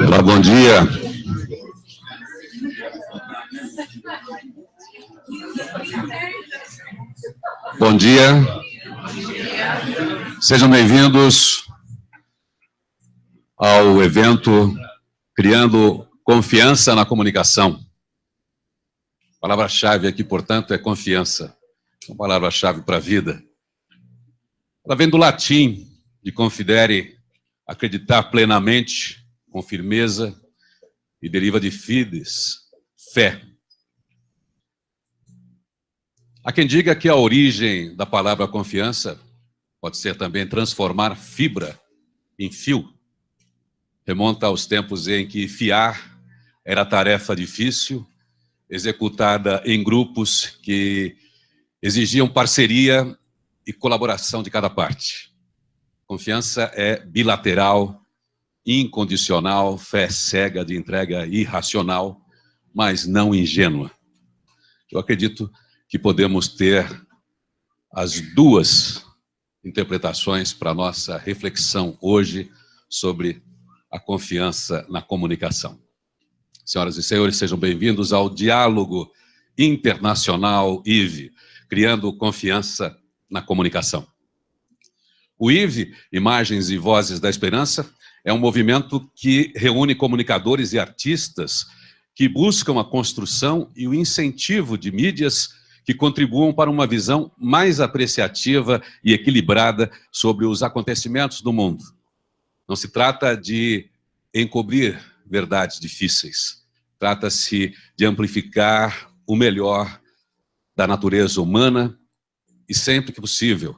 Olá, bom dia. Bom dia. Sejam bem-vindos ao evento Criando Confiança na Comunicação. A palavra-chave aqui, portanto, é confiança. Uma palavra-chave para a vida. Ela vem do latim, de confidere, acreditar plenamente, com firmeza, e deriva de fides, fé. Há quem diga que a origem da palavra confiança pode ser também transformar fibra em fio. Remonta aos tempos em que fiar era tarefa difícil, executada em grupos que exigiam parceria e colaboração de cada parte. Confiança é bilateral, incondicional, fé cega de entrega irracional, mas não ingênua. Eu acredito que podemos ter as duas interpretações para a nossa reflexão hoje sobre a confiança na comunicação. Senhoras e senhores, sejam bem-vindos ao Diálogo Internacional IVE, Criando Confiança na Comunicação. O IVE, Imagens e Vozes da Esperança, é um movimento que reúne comunicadores e artistas que buscam a construção e o incentivo de mídias que contribuam para uma visão mais apreciativa e equilibrada sobre os acontecimentos do mundo. Não se trata de encobrir verdades difíceis. Trata-se de amplificar o melhor da natureza humana e, sempre que possível,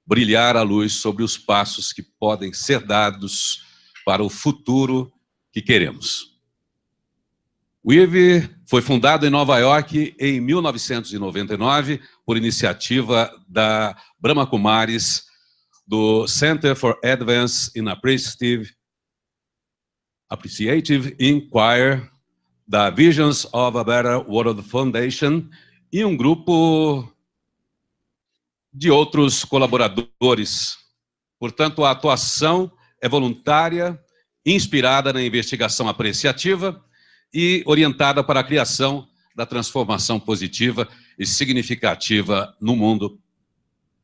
brilhar a luz sobre os passos que podem ser dados para o futuro que queremos. O IVE foi fundado em Nova York em 1999 por iniciativa da Brahma Kumaris, do Center for Advanced in Appreciative Inquiry, da Visions of a Better World Foundation e um grupo de outros colaboradores. Portanto, a atuação é voluntária, inspirada na investigação apreciativa e orientada para a criação da transformação positiva e significativa no mundo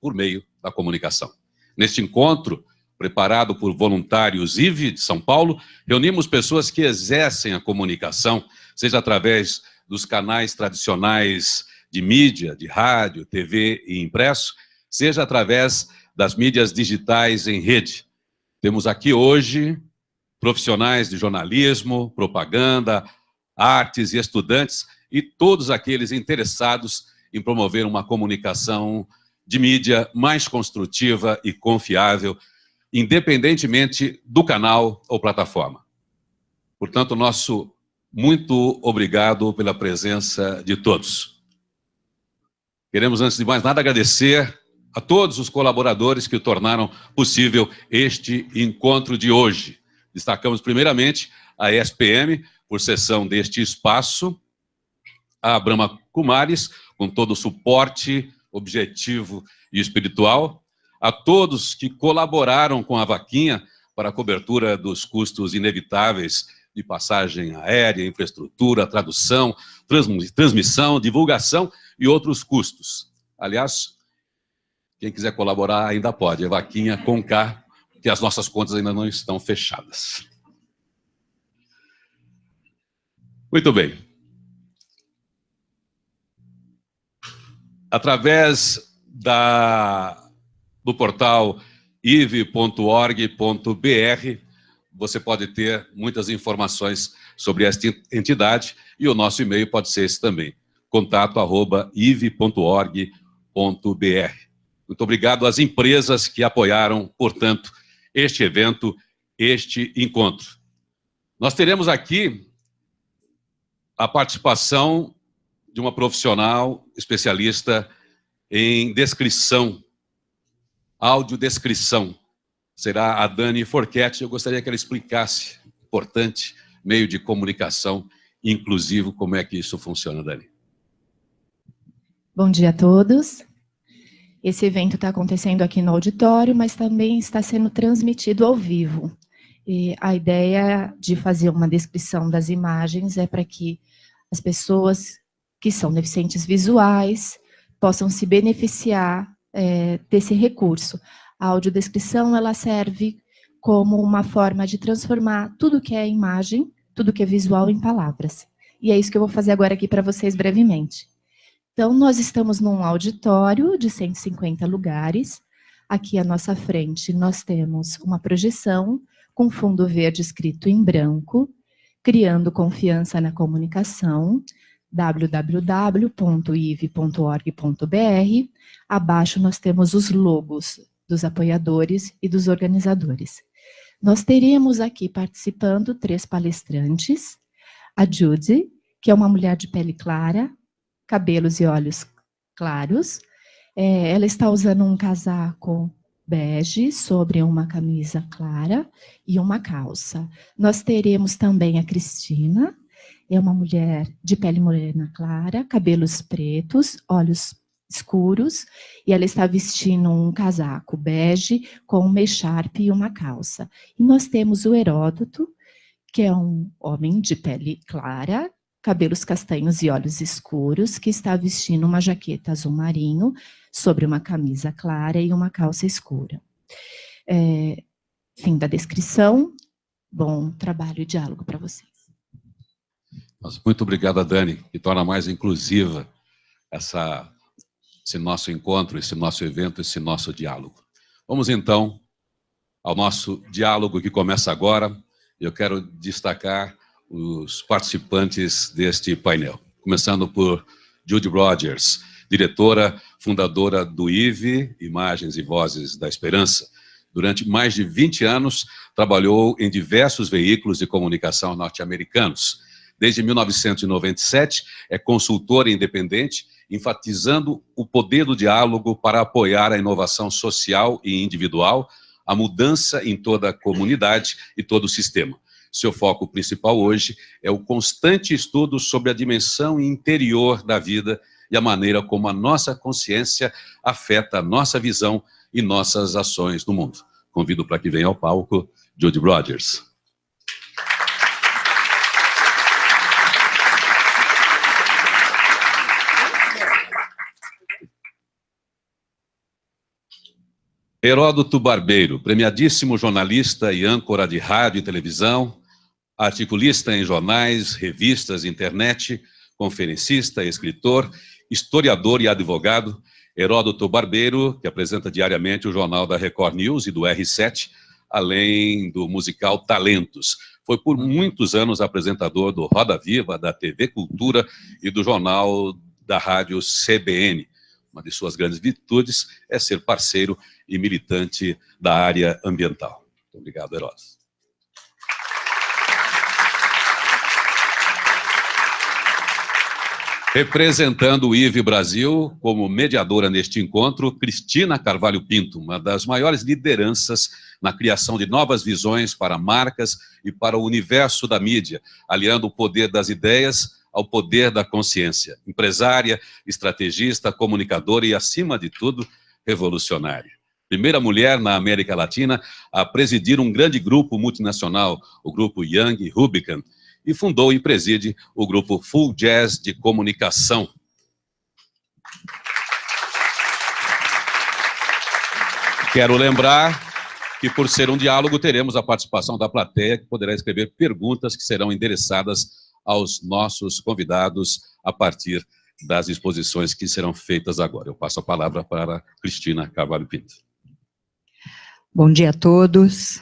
por meio da comunicação. Neste encontro, preparado por voluntários IVE de São Paulo, reunimos pessoas que exercem a comunicação, seja através dos canais tradicionais de mídia, de rádio, TV e impresso, seja através das mídias digitais em rede. Temos aqui hoje profissionais de jornalismo, propaganda, artes e estudantes e todos aqueles interessados em promover uma comunicação de mídia mais construtiva e confiável, independentemente do canal ou plataforma. Portanto, nosso muito obrigado pela presença de todos. Queremos, antes de mais nada, agradecer a todos os colaboradores que tornaram possível este encontro de hoje. Destacamos, primeiramente, a ESPM, por cessão deste espaço, a Brahma Kumaris, com todo o suporte objetivo e espiritual, a todos que colaboraram com a vaquinha para a cobertura dos custos inevitáveis de passagem aérea, infraestrutura, tradução, transmissão, divulgação e outros custos. Aliás, quem quiser colaborar ainda pode, é vaquinha com K, porque as nossas contas ainda não estão fechadas. Muito bem. Através do portal ive.org.br, você pode ter muitas informações sobre esta entidade e o nosso e-mail pode ser esse também, contato@ive.org.br. Muito obrigado às empresas que apoiaram, portanto, este evento, este encontro. Nós teremos aqui a participação de uma profissional especialista em descrição, audiodescrição. Será a Dani Forchetti. Eu gostaria que ela explicasse, importante, meio de comunicação inclusivo. Como é que isso funciona, Dani? Bom dia a todos. Esse evento está acontecendo aqui no auditório, mas também está sendo transmitido ao vivo. E a ideia de fazer uma descrição das imagens é para que as pessoas que são deficientes visuais possam se beneficiar desse recurso. A audiodescrição, ela serve como uma forma de transformar tudo que é imagem, tudo que é visual em palavras. E é isso que eu vou fazer agora aqui para vocês brevemente. Então, nós estamos num auditório de 150 lugares. Aqui à nossa frente, nós temos uma projeção com fundo verde escrito em branco, criando confiança na comunicação, www.ive.org.br. Abaixo nós temos os logos dos apoiadores e dos organizadores. Nós teríamos aqui participando 3 palestrantes, a Judy, que é uma mulher de pele clara, cabelos e olhos claros. Ela está usando um casaco bege sobre uma camisa clara e uma calça. Nós teremos também a Cristina, é uma mulher de pele morena clara, cabelos pretos, olhos escuros, e ela está vestindo um casaco bege com uma echarpe e uma calça. E nós temos o Heródoto, que é um homem de pele clara, cabelos castanhos e olhos escuros, que está vestindo uma jaqueta azul marinho sobre uma camisa clara e uma calça escura. Fim da descrição. Bom trabalho e diálogo para vocês. Nossa, muito obrigado, Dani, que torna mais inclusiva esse nosso encontro, esse nosso evento, esse nosso diálogo. Vamos, então, ao nosso diálogo que começa agora. Eu quero destacar os participantes deste painel, começando por Judy Rogers, diretora, fundadora do IVE, Imagens e Vozes da Esperança. Durante mais de 20 anos, trabalhou em diversos veículos de comunicação norte-americanos. Desde 1997, é consultora independente, enfatizando o poder do diálogo para apoiar a inovação social e individual, a mudança em toda a comunidade e todo o sistema. Seu foco principal hoje é o constante estudo sobre a dimensão interior da vida e a maneira como a nossa consciência afeta a nossa visão e nossas ações no mundo. Convido para que venha ao palco Judy Rogers. Heródoto Barbeiro, premiadíssimo jornalista e âncora de rádio e televisão, articulista em jornais, revistas, internet, conferencista, escritor, historiador e advogado. Heródoto Barbeiro, que apresenta diariamente o jornal da Record News e do R7, além do musical Talentos. Foi por muitos anos apresentador do Roda Viva, da TV Cultura e do jornal da rádio CBN. Uma de suas grandes virtudes é ser parceiro e militante da área ambiental. Muito obrigado, Heródoto. Representando o IVE Brasil como mediadora neste encontro, Cristina Carvalho Pinto, uma das maiores lideranças na criação de novas visões para marcas e para o universo da mídia, aliando o poder das ideias ao poder da consciência. Empresária, estrategista, comunicadora e, acima de tudo, revolucionária. Primeira mulher na América Latina a presidir um grande grupo multinacional, o grupo Young Rubicon, e fundou e preside o grupo Full Jazz de Comunicação. Quero lembrar que, por ser um diálogo, teremos a participação da plateia, que poderá escrever perguntas que serão endereçadas aos nossos convidados a partir das exposições que serão feitas agora. Eu passo a palavra para Cristina Carvalho Pinto. Bom dia a todos.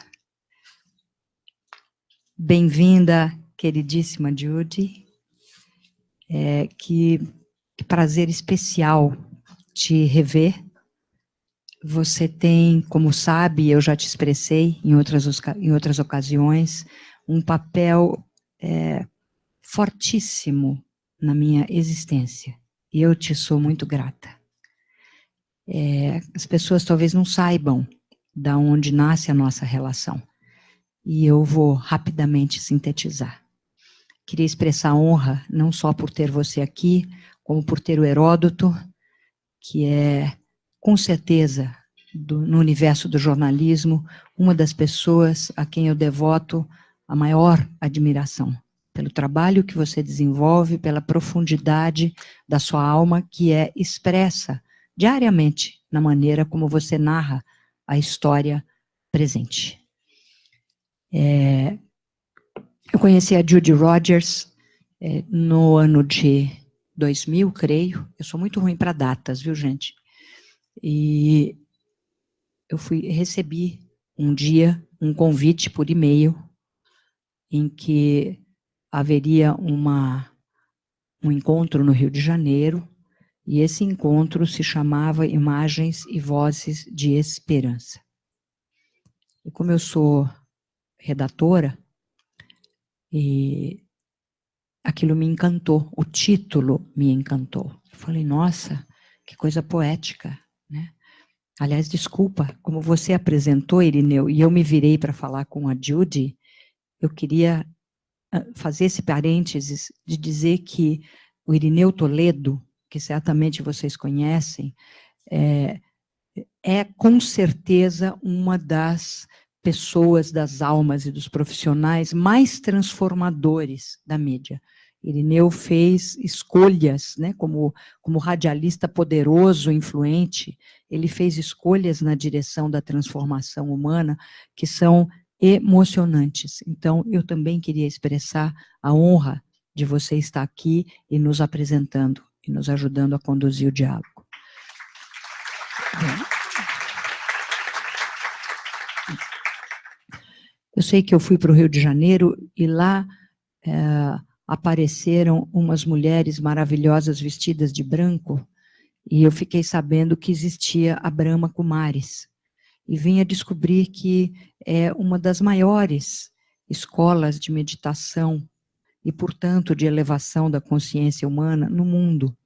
Bem-vinda, queridíssima Judy. Que prazer especial te rever. Você tem, como sabe, eu já te expressei em outras ocasiões, um papel fortíssimo na minha existência. E eu te sou muito grata. As pessoas talvez não saibam da onde nasce a nossa relação. E eu vou rapidamente sintetizar. queria expressar honra, não só por ter você aqui, como por ter o Heródoto, que é, com certeza, no universo do jornalismo, uma das pessoas a quem eu devoto a maior admiração, pelo trabalho que você desenvolve, pela profundidade da sua alma, que é expressa diariamente na maneira como você narra a história presente. Eu conheci a Judy Rogers no ano de 2000, creio. Eu sou muito ruim para datas, viu, gente? E eu recebi um dia um convite por e-mail em que haveria um encontro no Rio de Janeiro, e esse encontro se chamava Imagens e Vozes de Esperança. E como eu sou redatora, e aquilo me encantou, o título me encantou. Eu falei, nossa, que coisa poética, né? Aliás, desculpa, como você apresentou, Irineu, e eu me virei para falar com a Judy, eu queria fazer esse parênteses de dizer que o Irineu Toledo, que certamente vocês conhecem, é com certeza uma das pessoas, das almas e dos profissionais mais transformadores da mídia. Irineu fez escolhas, né, como radialista poderoso, influente, ele fez escolhas na direção da transformação humana que são emocionantes. Então, eu também queria expressar a honra de você estar aqui e nos apresentando, e nos ajudando a conduzir o diálogo. Eu sei que eu fui para o Rio de Janeiro e lá apareceram umas mulheres maravilhosas vestidas de branco e eu fiquei sabendo que existia a Brahma Kumaris. E vim a descobrir que é uma das maiores escolas de meditação e, portanto, de elevação da consciência humana no mundo.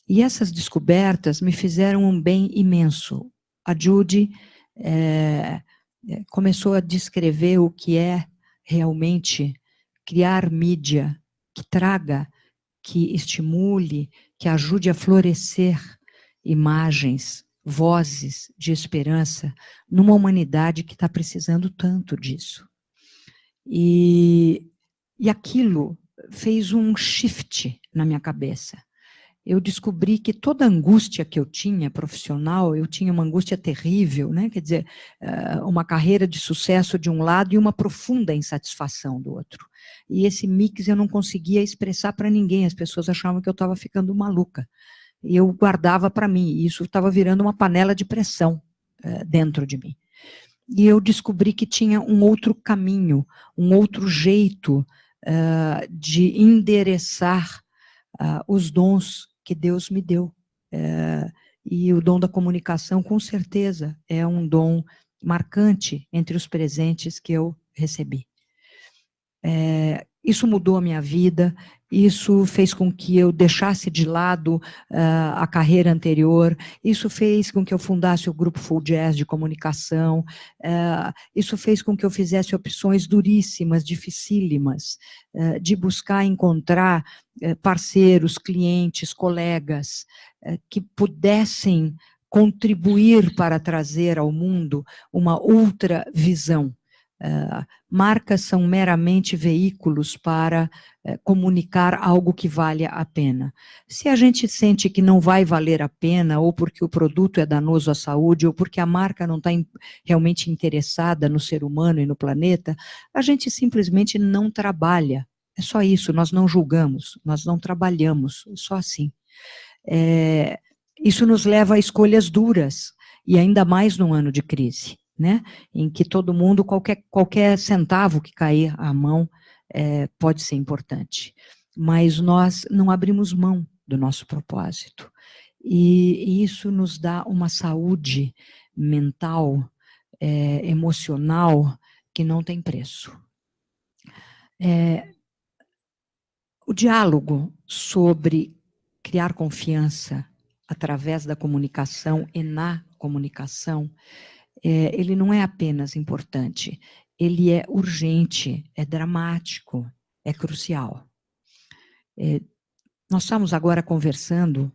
E essas descobertas me fizeram um bem imenso. A Judy começou a descrever o que é realmente criar mídia que traga, que estimule, que ajude a florescer imagens, vozes de esperança numa humanidade que está precisando tanto disso. E aquilo fez um shift na minha cabeça. Eu descobri que toda a angústia que eu tinha profissional, eu tinha uma angústia terrível, né? Quer dizer, uma carreira de sucesso de um lado e uma profunda insatisfação do outro. E esse mix eu não conseguia expressar para ninguém, as pessoas achavam que eu estava ficando maluca. E eu guardava para mim, e isso estava virando uma panela de pressão dentro de mim. E eu descobri que tinha um outro caminho, um outro jeito de endereçar os dons que Deus me deu. E o dom da comunicação, com certeza, é um dom marcante entre os presentes que eu recebi. Isso mudou a minha vida, isso fez com que eu deixasse de lado a carreira anterior, isso fez com que eu fundasse o Grupo Full Jazz de comunicação, isso fez com que eu fizesse opções duríssimas, dificílimas, de buscar encontrar parceiros, clientes, colegas, que pudessem contribuir para trazer ao mundo uma outra visão. Marcas são meramente veículos para comunicar algo que valha a pena. Se a gente sente que não vai valer a pena, ou porque o produto é danoso à saúde, ou porque a marca não está realmente interessada no ser humano e no planeta, a gente simplesmente não trabalha. É só isso, nós não julgamos, nós não trabalhamos, só assim. Isso nos leva a escolhas duras, e ainda mais num ano de crise, né? Em que todo mundo, qualquer centavo que cair à mão pode ser importante. Mas nós não abrimos mão do nosso propósito. E isso nos dá uma saúde mental, emocional, que não tem preço. O diálogo sobre criar confiança através da comunicação e na comunicação, ele não é apenas importante, ele é urgente, é dramático, é crucial. Nós estamos agora conversando,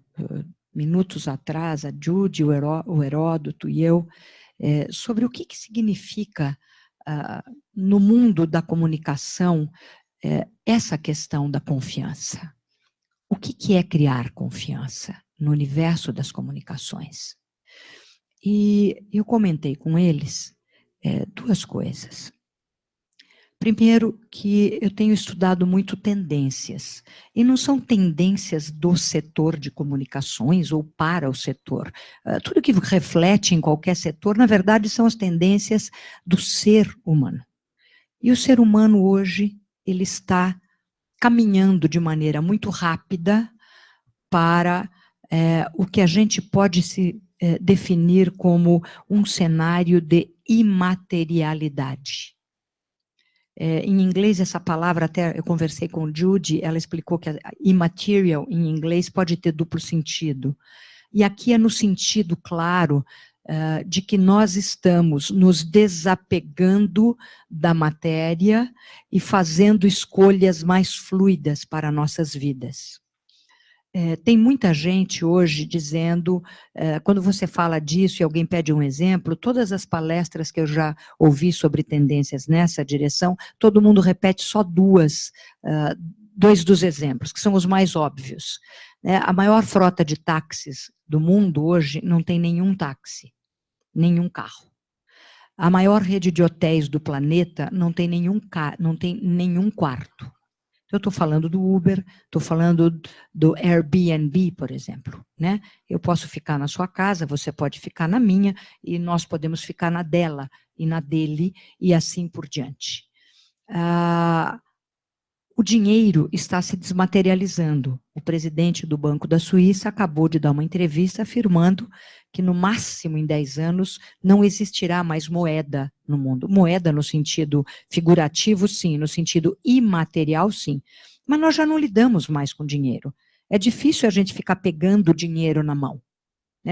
minutos atrás, a Judy, o Heródoto e eu, sobre o que significa, no mundo da comunicação, essa questão da confiança. O que é criar confiança no universo das comunicações? E eu comentei com eles duas coisas. Primeiro, que eu tenho estudado muito tendências, e não são tendências do setor de comunicações ou para o setor. Tudo que reflete em qualquer setor, na verdade, são as tendências do ser humano. E o ser humano hoje, ele está caminhando de maneira muito rápida para o que a gente pode se definir como um cenário de imaterialidade. Em inglês, essa palavra, até eu conversei com Judy, ela explicou que immaterial, em inglês, pode ter duplo sentido. E aqui é no sentido claro de que nós estamos nos desapegando da matéria e fazendo escolhas mais fluidas para nossas vidas. Tem muita gente hoje dizendo, quando você fala disso e alguém pede um exemplo, todas as palestras que eu já ouvi sobre tendências nessa direção, todo mundo repete só dois dos exemplos, que são os mais óbvios. A maior frota de táxis do mundo hoje não tem nenhum táxi, nenhum carro. A maior rede de hotéis do planeta não tem nenhum quarto. Eu estou falando do Uber, estou falando do Airbnb, por exemplo, né? Eu posso ficar na sua casa, você pode ficar na minha, e nós podemos ficar na dela e na dele, e assim por diante. O dinheiro está se desmaterializando. O presidente do Banco da Suíça acabou de dar uma entrevista afirmando que no máximo em 10 anos não existirá mais moeda no mundo. Moeda no sentido figurativo, sim, no sentido imaterial, sim. Mas nós já não lidamos mais com dinheiro. É difícil a gente ficar pegando dinheiro na mão.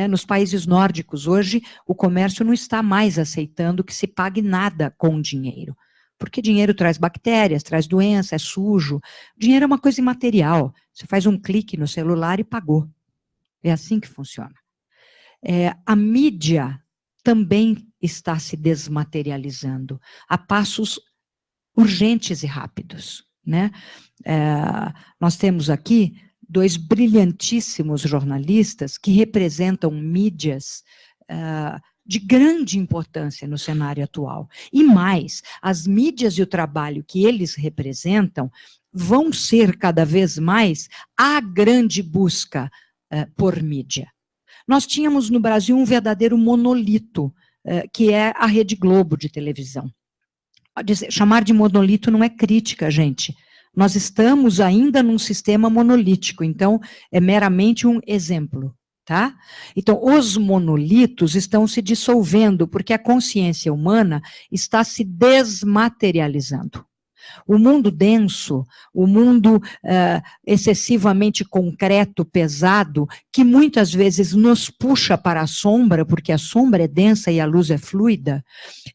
Nos países nórdicos hoje, o comércio não está mais aceitando que se pague nada com dinheiro. Porque dinheiro traz bactérias, traz doença, é sujo. Dinheiro é uma coisa imaterial. Você faz um clique no celular e pagou. É assim que funciona. A mídia também está se desmaterializando a passos urgentes e rápidos, né? Nós temos aqui 2 brilhantíssimos jornalistas que representam mídias de grande importância no cenário atual. E mais, as mídias e o trabalho que eles representam vão ser cada vez mais a grande busca por mídia. Nós tínhamos no Brasil um verdadeiro monolito, que é a Rede Globo de televisão. Chamar de monolito não é crítica, gente. Nós estamos ainda num sistema monolítico, então é meramente um exemplo. Tá? Então, os monolitos estão se dissolvendo, porque a consciência humana está se desmaterializando. O mundo denso, o mundo excessivamente concreto, pesado, que muitas vezes nos puxa para a sombra, porque a sombra é densa e a luz é fluida,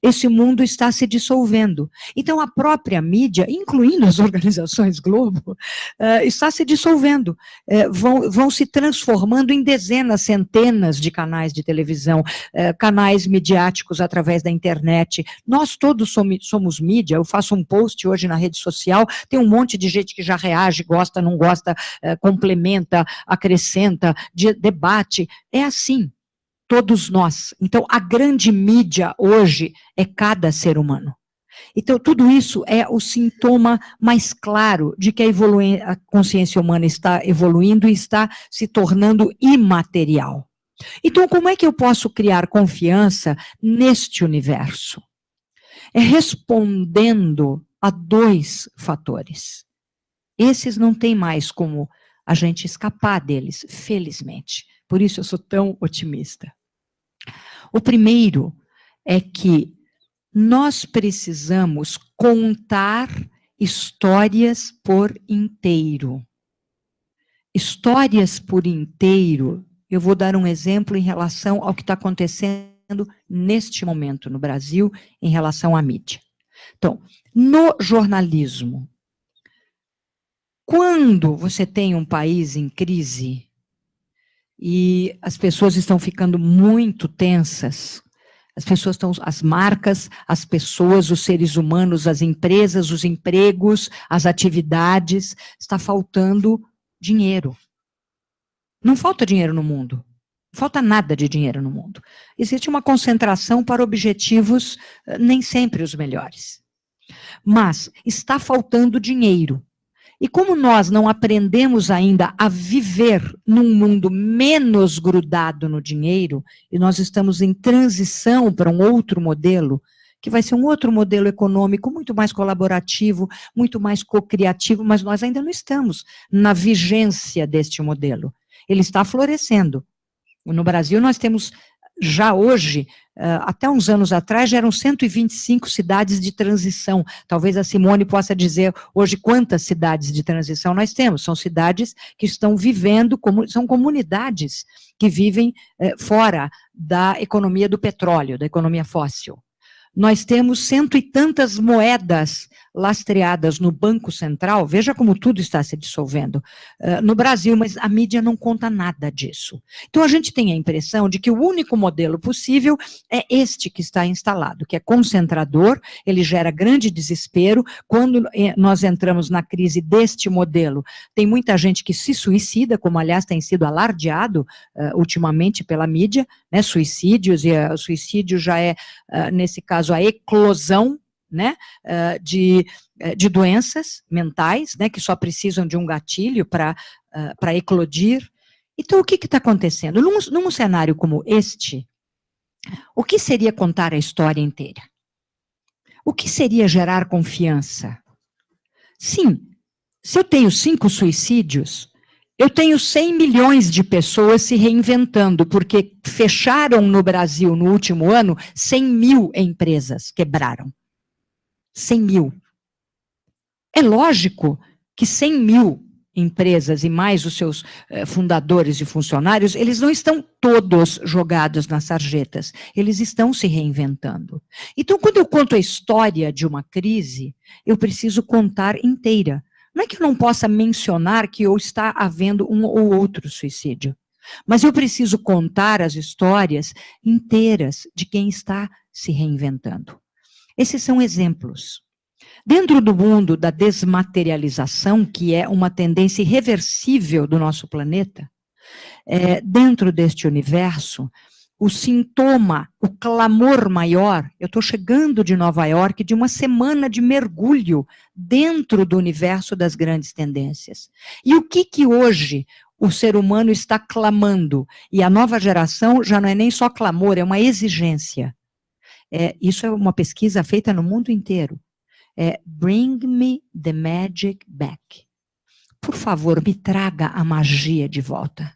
esse mundo está se dissolvendo. Então, a própria mídia, incluindo as organizações Globo, está se dissolvendo. Vão se transformando em dezenas, centenas de canais de televisão, canais midiáticos através da internet. Nós todos somos mídia. Eu faço um post hoje na rede social, tem um monte de gente que já reage, gosta, não gosta, complementa, acrescenta, debate. É assim, todos nós. Então, a grande mídia hoje é cada ser humano. Então, tudo isso é o sintoma mais claro de que a consciência humana está evoluindo e está se tornando imaterial. Então, como é que eu posso criar confiança neste universo? É respondendo a 2 fatores. Esses não tem mais como a gente escapar deles, felizmente. Por isso eu sou tão otimista. O primeiro é que nós precisamos contar histórias por inteiro. Histórias por inteiro, eu vou dar um exemplo em relação ao que está acontecendo neste momento no Brasil, em relação à mídia. Então, no jornalismo, Quando você tem um país em crise e as pessoas estão ficando muito tensas, as pessoas estão, as marcas, as pessoas, os seres humanos, as empresas, os empregos, as atividades, está faltando dinheiro. Não falta dinheiro no mundo. Não falta nada de dinheiro no mundo. Existe uma concentração para objetivos nem sempre os melhores. Mas está faltando dinheiro. E como nós não aprendemos ainda a viver num mundo menos grudado no dinheiro, e nós estamos em transição para um outro modelo, que vai ser um outro modelo econômico muito mais colaborativo, muito mais co-criativo, mas nós ainda não estamos na vigência deste modelo. Ele está florescendo. No Brasil nós temos, já hoje, até uns anos atrás, já eram 125 cidades de transição. Talvez a Simone possa dizer hoje quantas cidades de transição nós temos. São cidades que estão vivendo, são comunidades que vivem fora da economia do petróleo, da economia fóssil. Nós temos 100 e tantas moedas lastreadas no Banco Central, veja como tudo está se dissolvendo no Brasil, mas a mídia não conta nada disso. Então a gente tem a impressão de que o único modelo possível é este que está instalado, que é concentrador, ele gera grande desespero. Quando nós entramos na crise deste modelo, tem muita gente que se suicida, como aliás tem sido alardeado ultimamente pela mídia, né, suicídios, e o suicídio já é, nesse caso, a eclosão, né, de doenças mentais, né, que só precisam de um gatilho para eclodir. Então, o que está acontecendo? Num cenário como este, o que seria contar a história inteira? O que seria gerar confiança? Sim, se eu tenho 5 suicídios, eu tenho 100 milhões de pessoas se reinventando, porque fecharam no Brasil, no último ano, 100 mil empresas quebraram. 100 mil. É lógico que 100 mil empresas e mais os seus fundadores e funcionários, eles não estão todos jogados nas sarjetas, eles estão se reinventando. Então, quando eu conto a história de uma crise, eu preciso contar inteira. Não é que eu não possa mencionar que está havendo um ou outro suicídio, mas eu preciso contar as histórias inteiras de quem está se reinventando. Esses são exemplos. Dentro do mundo da desmaterialização, que é uma tendência irreversível do nosso planeta, dentro deste universo, o sintoma, o clamor maior, eu estou chegando de Nova York, de uma semana de mergulho dentro do universo das grandes tendências. E o que hoje o ser humano está clamando? E a nova geração já não é nem só clamor, é uma exigência. Isso é uma pesquisa feita no mundo inteiro. Bring me the magic back. Por favor, me traga a magia de volta.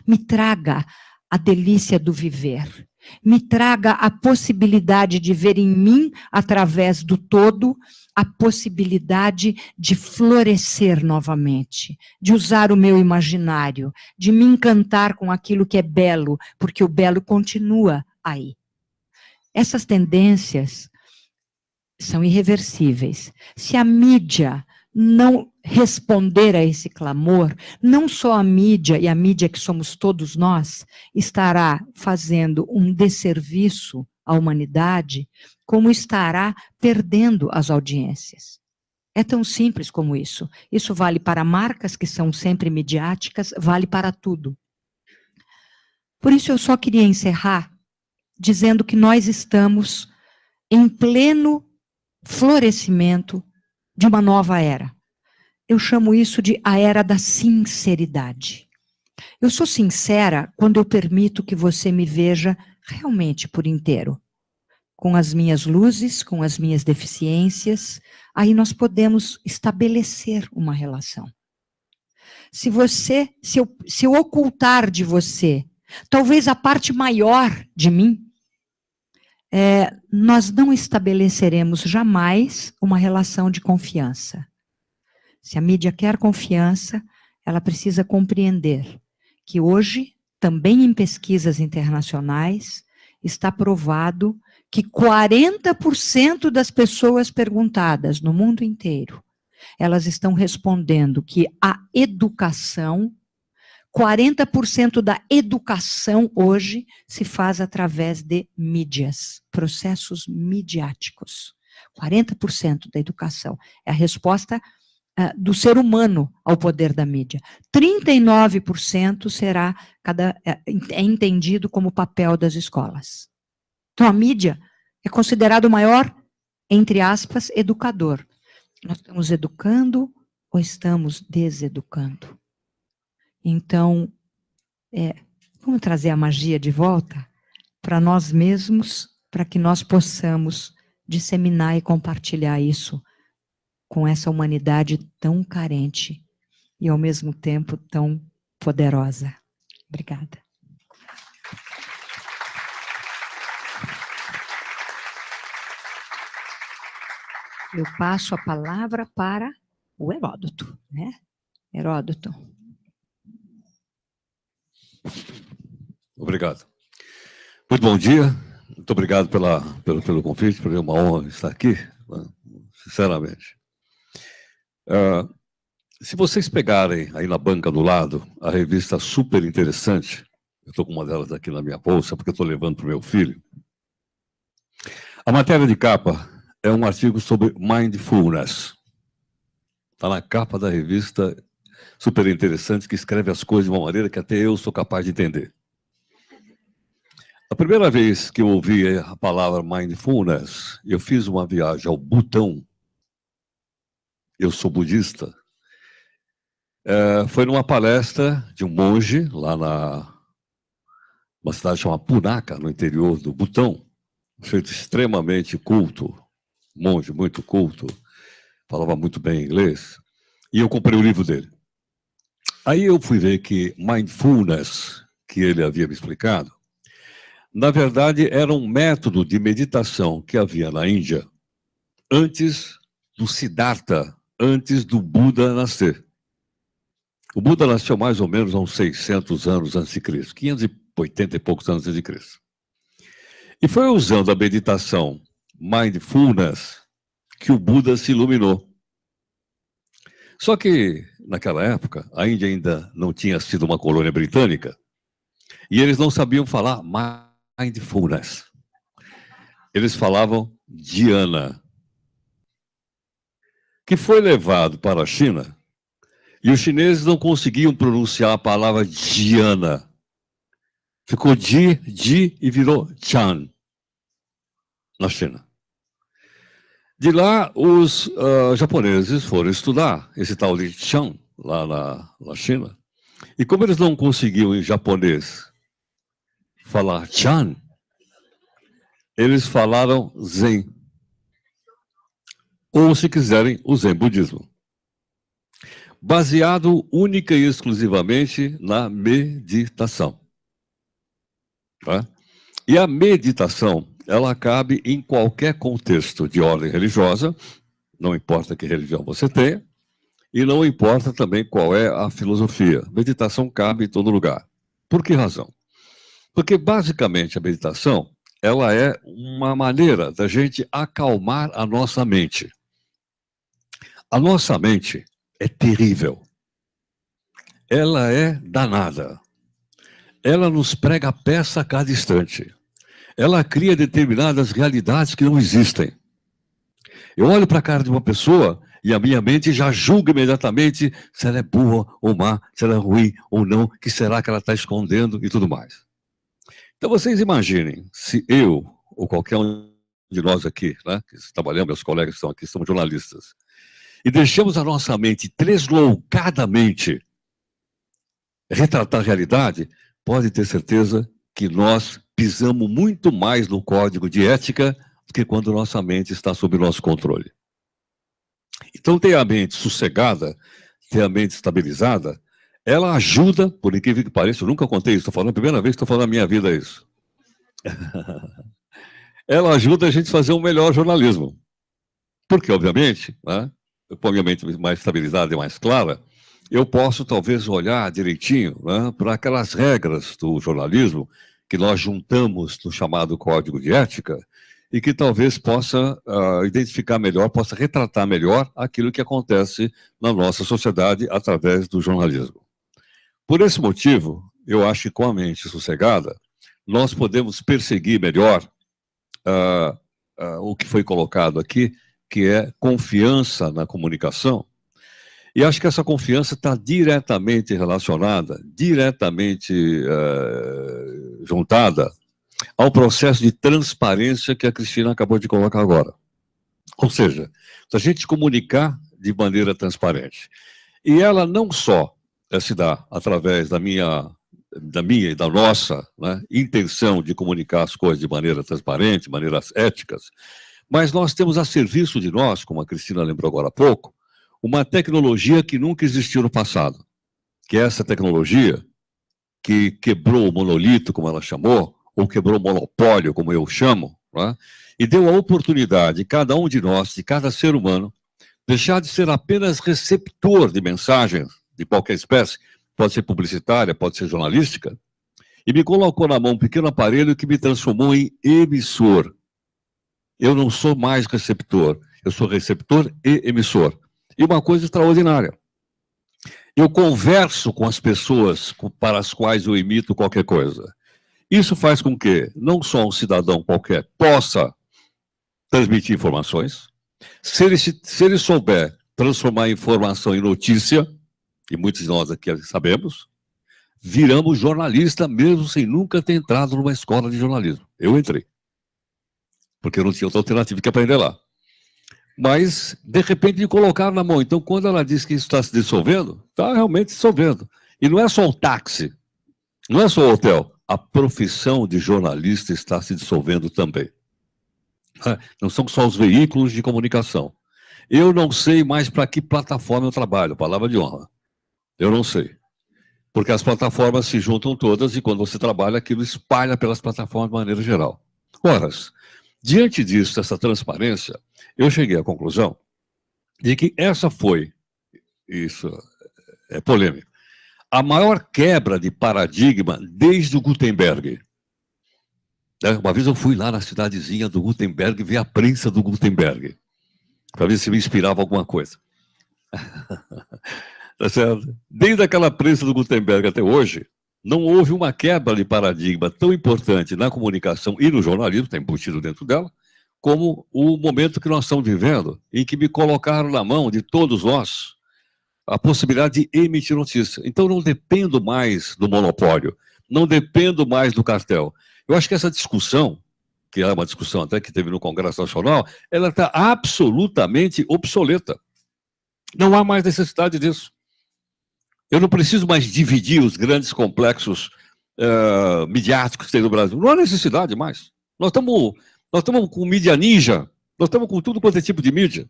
Me traga a delícia do viver. Me traga a possibilidade de ver em mim, através do todo, a possibilidade de florescer novamente, de usar o meu imaginário, de me encantar com aquilo que é belo, porque o belo continua aí. Essas tendências são irreversíveis. Se a mídia não responder a esse clamor, não só a mídia, e a mídia que somos todos nós, estará fazendo um desserviço à humanidade, como estará perdendo as audiências. É tão simples como isso. Isso vale para marcas que são sempre midiáticas, vale para tudo. Por isso eu só queria encerrar dizendo que nós estamos em pleno florescimento de uma nova era. Eu chamo isso de a era da sinceridade. Eu sou sincera quando eu permito que você me veja realmente por inteiro. Com as minhas luzes, com as minhas deficiências, aí nós podemos estabelecer uma relação. Se eu ocultar de você, talvez a parte maior de mim, nós não estabeleceremos jamais uma relação de confiança. Se a mídia quer confiança, ela precisa compreender que hoje, também em pesquisas internacionais, está provado que 40% das pessoas perguntadas no mundo inteiro Elas estão respondendo que a educação, 40% da educação hoje se faz através de mídias, processos midiáticos. 40% da educação. É a resposta do ser humano ao poder da mídia. 39% é entendido como papel das escolas. Então, a mídia é considerado o maior, entre aspas, educador. Nós estamos educando ou estamos deseducando? Então, vamos trazer a magia de volta para nós mesmos, para que nós possamos disseminar e compartilhar isso com essa humanidade tão carente e, ao mesmo tempo, tão poderosa. Obrigada. Eu passo a palavra para o Heródoto, né? Heródoto. Obrigado. Muito bom dia. Muito obrigado pelo convite, porque é uma honra estar aqui, sinceramente. Se vocês pegarem aí na banca do lado a revista super interessante, eu estou com uma delas aqui na minha bolsa, porque eu estou levando para o meu filho. A matéria de capa é um artigo sobre mindfulness. Está na capa da revista, super interessante, que escreve as coisas de uma maneira que até eu sou capaz de entender. A primeira vez que eu ouvi a palavra mindfulness, eu fiz uma viagem ao Butão. Eu sou budista. Foi numa palestra de um monge, lá numa cidade chamada Punaka, no interior do Butão. Um sujeito extremamente culto, monge muito culto, falava muito bem inglês. E eu comprei o livro dele. Aí eu fui ver que mindfulness, que ele havia me explicado, na verdade era um método de meditação que havia na Índia antes do Siddhartha, antes do Buda nascer. O Buda nasceu mais ou menos há uns 600 anos antes de Cristo, 580 e poucos anos antes de Cristo. E foi usando a meditação mindfulness que o Buda se iluminou. Só que, naquela época, a Índia ainda não tinha sido uma colônia britânica e eles não sabiam falar mindfulness. Eles falavam dhyana, que foi levado para a China e os chineses não conseguiam pronunciar a palavra dhyana. Ficou di e virou chan na China. De lá, os japoneses foram estudar esse tal de chan lá na China. E como eles não conseguiam em japonês falar chan, eles falaram zen. Ou, se quiserem, o zen budismo. Baseado única e exclusivamente na meditação. Tá? E a meditação, ela cabe em qualquer contexto de ordem religiosa, não importa que religião você tenha, e não importa também qual é a filosofia. Meditação cabe em todo lugar. Por que razão? Porque, basicamente, a meditação, ela é uma maneira da gente acalmar a nossa mente. A nossa mente é terrível. Ela é danada. Ela nos prega peça a cada instante. Ela cria determinadas realidades que não existem. Eu olho para a cara de uma pessoa e a minha mente já julga imediatamente se ela é boa ou má, se ela é ruim ou não, que será que ela está escondendo e tudo mais. Então vocês imaginem, se eu ou qualquer um de nós aqui, né, que trabalhamos, meus colegas que estão aqui, somos jornalistas, e deixamos a nossa mente tresloucadamente retratar a realidade, pode ter certeza que nós pisamos muito mais no código de ética do que quando nossa mente está sob nosso controle. Então, ter a mente sossegada, ter a mente estabilizada, ela ajuda, por incrível que pareça, eu nunca contei isso, estou falando a primeira vez que estou falando na minha vida isso. Ela ajuda a gente a fazer um melhor jornalismo. Porque, obviamente, né, com a minha mente mais estabilizada e mais clara, eu posso talvez olhar direitinho, né, para aquelas regras do jornalismo que nós juntamos no chamado Código de Ética e que talvez possa identificar melhor, possa retratar melhor aquilo que acontece na nossa sociedade através do jornalismo. Por esse motivo, eu acho que com a mente sossegada, nós podemos perseguir melhor o que foi colocado aqui, que é confiança na comunicação. E acho que essa confiança está diretamente relacionada, diretamente juntada ao processo de transparência que a Cristina acabou de colocar agora. Ou seja, se a gente comunicar de maneira transparente, e ela não só se dá através da minha e da nossa, né, intenção de comunicar as coisas de maneira transparente, de maneiras éticas, mas nós temos a serviço de nós, como a Cristina lembrou agora há pouco, uma tecnologia que nunca existiu no passado, que é essa tecnologia que quebrou o monolito, como ela chamou, ou quebrou o monopólio, como eu chamo, né, e deu a oportunidade, cada um de nós, de cada ser humano, deixar de ser apenas receptor de mensagens de qualquer espécie, pode ser publicitária, pode ser jornalística, e me colocou na mão um pequeno aparelho que me transformou em emissor. Eu não sou mais receptor, eu sou receptor e emissor. E uma coisa extraordinária, eu converso com as pessoas para as quais eu emito qualquer coisa. Isso faz com que não só um cidadão qualquer possa transmitir informações, se ele souber transformar informação em notícia, e muitos de nós aqui sabemos, viramos jornalista mesmo sem nunca ter entrado numa escola de jornalismo. Eu entrei, porque eu não tinha outra alternativa que aprender lá. Mas, de repente, me colocaram na mão. Então, quando ela diz que isso está se dissolvendo, está realmente dissolvendo. E não é só o táxi, não é só o hotel. A profissão de jornalista está se dissolvendo também. Não são só os veículos de comunicação. Eu não sei mais para que plataforma eu trabalho, palavra de honra. Eu não sei. Porque as plataformas se juntam todas e quando você trabalha, aquilo espalha pelas plataformas de maneira geral. Ora, diante disso, dessa transparência, eu cheguei à conclusão de que essa foi, isso é polêmico, a maior quebra de paradigma desde o Gutenberg. Uma vez eu fui lá na cidadezinha do Gutenberg ver a prensa do Gutenberg, para ver se me inspirava alguma coisa. Tá certo? Desde aquela prensa do Gutenberg até hoje, não houve uma quebra de paradigma tão importante na comunicação e no jornalismo, está embutido dentro dela, como o momento que nós estamos vivendo, em que me colocaram na mão de todos nós a possibilidade de emitir notícia. Então não dependo mais do monopólio, não dependo mais do cartel. Eu acho que essa discussão, que é uma discussão até que teve no Congresso Nacional, ela está absolutamente obsoleta. Não há mais necessidade disso. Eu não preciso mais dividir os grandes complexos midiáticos que tem no Brasil. Não há necessidade mais. Nós estamos com mídia ninja, nós estamos com tudo quanto é tipo de mídia.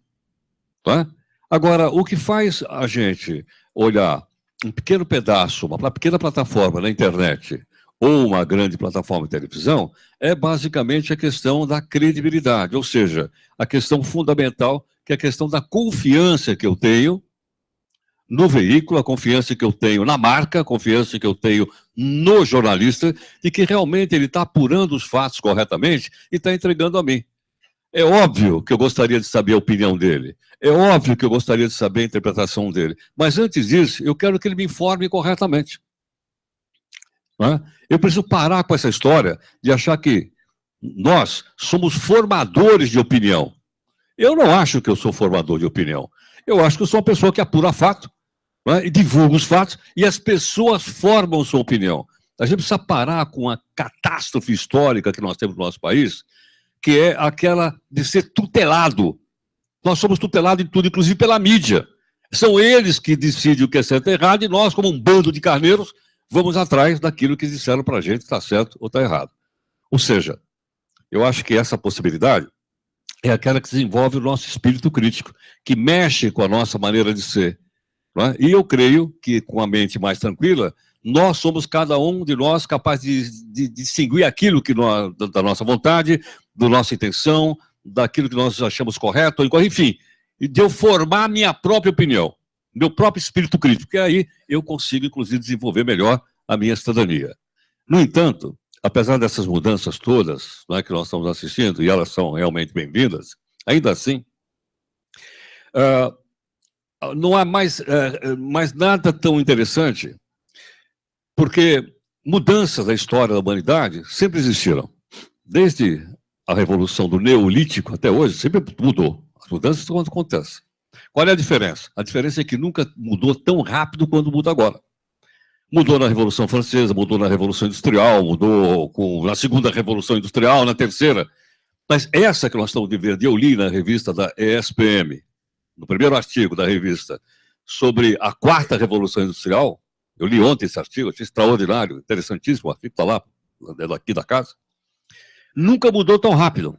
Tá? Agora, o que faz a gente olhar um pequeno pedaço, uma pequena plataforma na internet, ou uma grande plataforma de televisão, é basicamente a questão da credibilidade, ou seja, a questão fundamental, que é a questão da confiança que eu tenho no veículo, a confiança que eu tenho na marca, a confiança que eu tenho no jornalista, de que realmente ele está apurando os fatos corretamente e está entregando a mim. É óbvio que eu gostaria de saber a opinião dele, é óbvio que eu gostaria de saber a interpretação dele, mas antes disso, eu quero que ele me informe corretamente. Eu preciso parar com essa história de achar que nós somos formadores de opinião. Eu não acho que eu sou formador de opinião. Eu acho que eu sou uma pessoa que apura fato, e divulga os fatos, e as pessoas formam sua opinião. A gente precisa parar com a catástrofe histórica que nós temos no nosso país, que é aquela de ser tutelado. Nós somos tutelados em tudo, inclusive pela mídia. São eles que decidem o que é certo e errado, e nós, como um bando de carneiros, vamos atrás daquilo que disseram para a gente que está certo ou está errado. Ou seja, eu acho que essa possibilidade é aquela que desenvolve o nosso espírito crítico, que mexe com a nossa maneira de ser. E eu creio que, com a mente mais tranquila, nós somos, cada um de nós, capaz de distinguir aquilo que da nossa vontade, da nossa intenção, daquilo que nós achamos correto, enfim, de eu formar minha própria opinião, meu próprio espírito crítico, porque aí eu consigo, inclusive, desenvolver melhor a minha cidadania. No entanto, apesar dessas mudanças todas, né, que nós estamos assistindo, e elas são realmente bem-vindas, ainda assim, não há mais nada tão interessante, porque mudanças da história da humanidade sempre existiram. Desde a revolução do Neolítico até hoje, sempre mudou. As mudanças acontecem. Qual é a diferença? A diferença é que nunca mudou tão rápido quanto muda agora. Mudou na Revolução Francesa, mudou na Revolução Industrial, mudou na Segunda Revolução Industrial, na Terceira. Mas essa que nós estamos vivendo, eu li na revista da ESPM, no primeiro artigo da revista, sobre a Quarta Revolução Industrial, eu li ontem esse artigo, achei extraordinário, interessantíssimo, o artigo está lá, daqui da casa, nunca mudou tão rápido.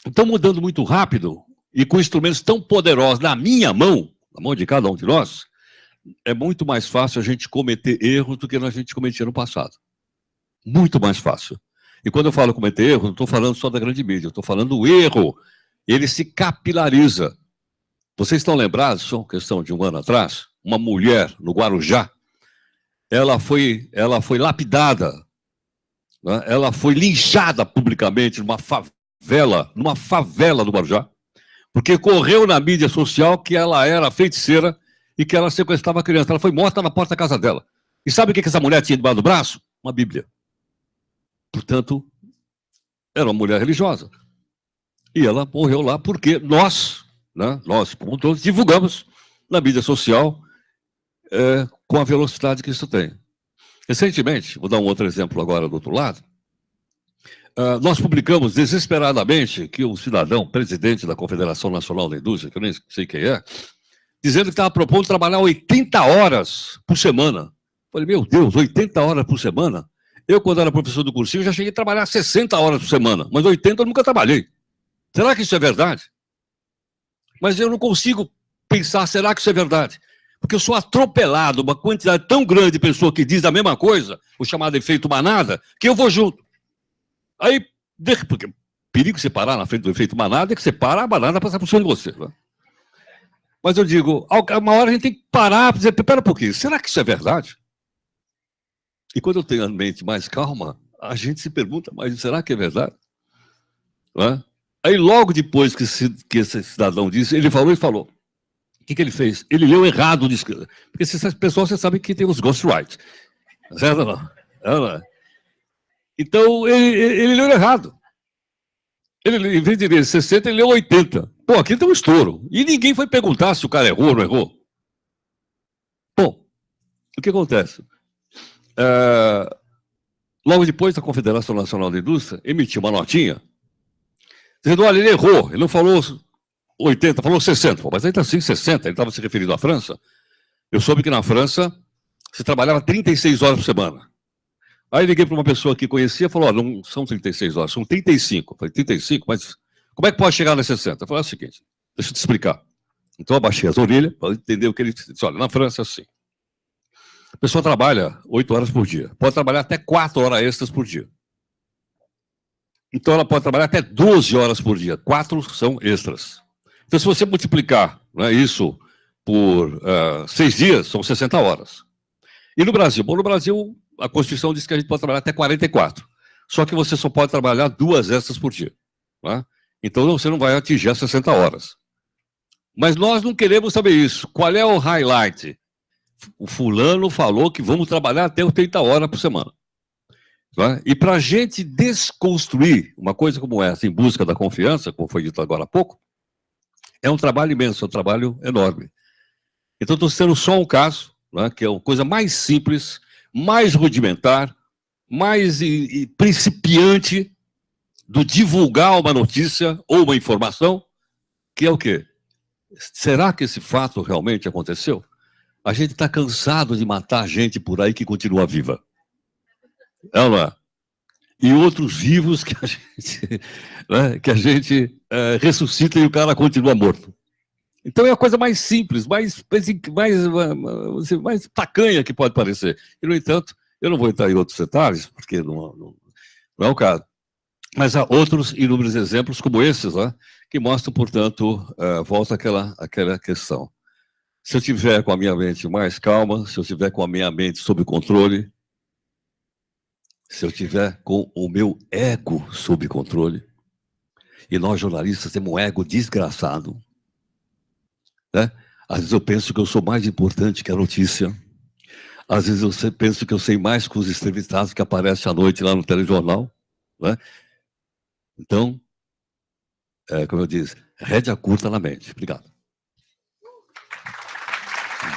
Então, mudando muito rápido, e com instrumentos tão poderosos na minha mão, na mão de cada um de nós, é muito mais fácil a gente cometer erros do que a gente cometia no passado. Muito mais fácil. E quando eu falo cometer erro, não estou falando só da grande mídia, eu estou falando do erro. Ele se capilariza. Vocês estão lembrados, só uma questão de um ano atrás, uma mulher no Guarujá, ela foi lapidada, né? Ela foi linchada publicamente numa favela do Guarujá, porque correu na mídia social que ela era feiticeira e que ela sequestrava a criança. Ela foi morta na porta da casa dela. E sabe o que essa mulher tinha debaixo do braço? Uma Bíblia. Portanto, era uma mulher religiosa. E ela morreu lá porque nós, como todos, divulgamos na mídia social com a velocidade que isso tem. Recentemente, vou dar um outro exemplo agora do outro lado, nós publicamos desesperadamente que um cidadão, presidente da Confederação Nacional da Indústria, que eu nem sei quem é, dizendo que estava propondo trabalhar 80 horas por semana. Falei, meu Deus, 80 horas por semana? Eu, quando era professor do cursinho, já cheguei a trabalhar 60 horas por semana, mas 80 eu nunca trabalhei. Será que isso é verdade? Mas eu não consigo pensar, será que isso é verdade? Porque eu sou atropelado, uma quantidade tão grande de pessoas que diz a mesma coisa, o chamado efeito manada, que eu vou junto. Aí, porque perigo você parar na frente do efeito manada é que você para, a banana passa por cima de você. Né? Mas eu digo, uma hora a gente tem que parar e dizer, espera um pouquinho, será que isso é verdade? E quando eu tenho a mente mais calma, a gente se pergunta, mas será que é verdade? Né? Aí logo depois que esse cidadão disse, ele falou. O que ele fez? Ele leu errado. Porque essas pessoas, você sabe que tem os ghostwriters. Certo ou não? Então, ele leu errado. Ele, em vez de ler 60, ele leu 80. Pô, aqui tem um estouro. E ninguém foi perguntar se o cara errou ou não errou. Bom, o que acontece? Logo depois, a Confederação Nacional da Indústria emitiu uma notinha dizendo, olha, ele errou. Ele não falou 80, falou 60. Pô, mas ainda assim, 60. Ele estava se referindo à França. Eu soube que na França se trabalhava 36 horas por semana. Aí liguei para uma pessoa que conhecia e falou, não são 36 horas, são 35. Eu falei, 35? Mas como é que pode chegar nas 60? Eu falei, é o seguinte, deixa eu te explicar. Então eu abaixei as orelhas para entender o que ele disse. Olha, na França é assim. A pessoa trabalha 8 horas por dia. Pode trabalhar até 4 horas extras por dia. Então ela pode trabalhar até 12 horas por dia. 4 são extras. Então se você multiplicar, né, isso por 6 dias, são 60 horas. E no Brasil? Bom, no Brasil, a Constituição diz que a gente pode trabalhar até 44. Só que você só pode trabalhar 2 extras por dia. Né? Então você não vai atingir as 60 horas. Mas nós não queremos saber isso. Qual é o highlight? O fulano falou que vamos trabalhar até 80 horas por semana. Né? E para a gente desconstruir uma coisa como essa, em busca da confiança, como foi dito agora há pouco, é um trabalho imenso, é um trabalho enorme. Então estou citando só um caso, né, que é a coisa mais simples, mais rudimentar, mais principiante do divulgar uma notícia ou uma informação, que é o quê? Será que esse fato realmente aconteceu? A gente está cansado de matar gente por aí que continua viva. É ou não é? E outros vivos que a gente ressuscita e o cara continua morto. Então é a coisa mais simples, mais tacanha que pode parecer. E, no entanto, eu não vou entrar em outros detalhes, porque não é o caso. Mas há outros inúmeros exemplos como esses, né, que mostram, portanto, volta àquela questão. Se eu tiver com a minha mente mais calma, se eu tiver com a minha mente sob controle, se eu tiver com o meu ego sob controle, e nós jornalistas temos um ego desgraçado, né? Às vezes eu penso que eu sou mais importante que a notícia, às vezes eu penso que eu sei mais que os entrevistados que aparecem à noite lá no telejornal, né? Então, como eu disse, rédea curta na mente. Obrigado.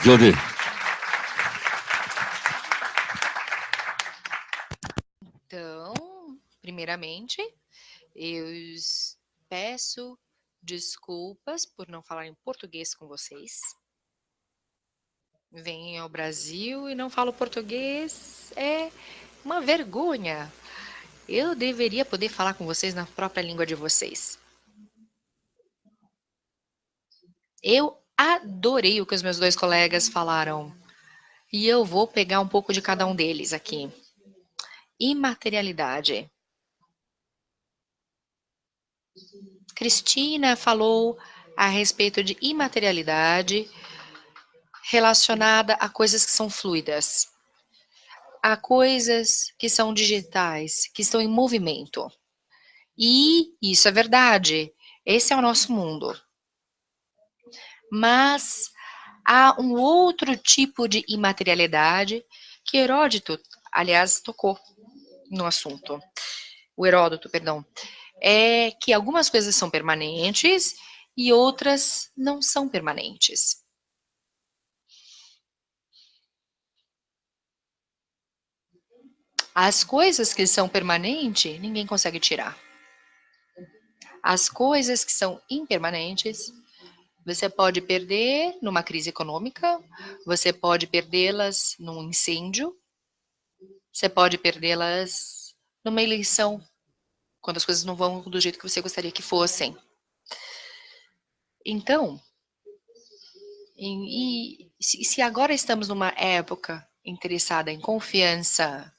Jody. Então, primeiramente, eu peço desculpas por não falar em português com vocês. Venho ao Brasil e não falo português, é uma vergonha. Eu deveria poder falar com vocês na própria língua de vocês. Eu adorei o que os meus dois colegas falaram. E eu vou pegar um pouco de cada um deles aqui. Imaterialidade. Cristina falou a respeito de imaterialidade relacionada a coisas que são fluidas, a coisas que são digitais, que estão em movimento. E isso é verdade. Esse é o nosso mundo. Mas há um outro tipo de imaterialidade que Heródoto, aliás, tocou no assunto. O Heródoto, perdão. É que algumas coisas são permanentes e outras não são permanentes. As coisas que são permanentes, ninguém consegue tirar. As coisas que são impermanentes, você pode perder numa crise econômica, você pode perdê-las num incêndio, você pode perdê-las numa eleição, quando as coisas não vão do jeito que você gostaria que fossem. Então, se agora estamos numa época interessada em confiança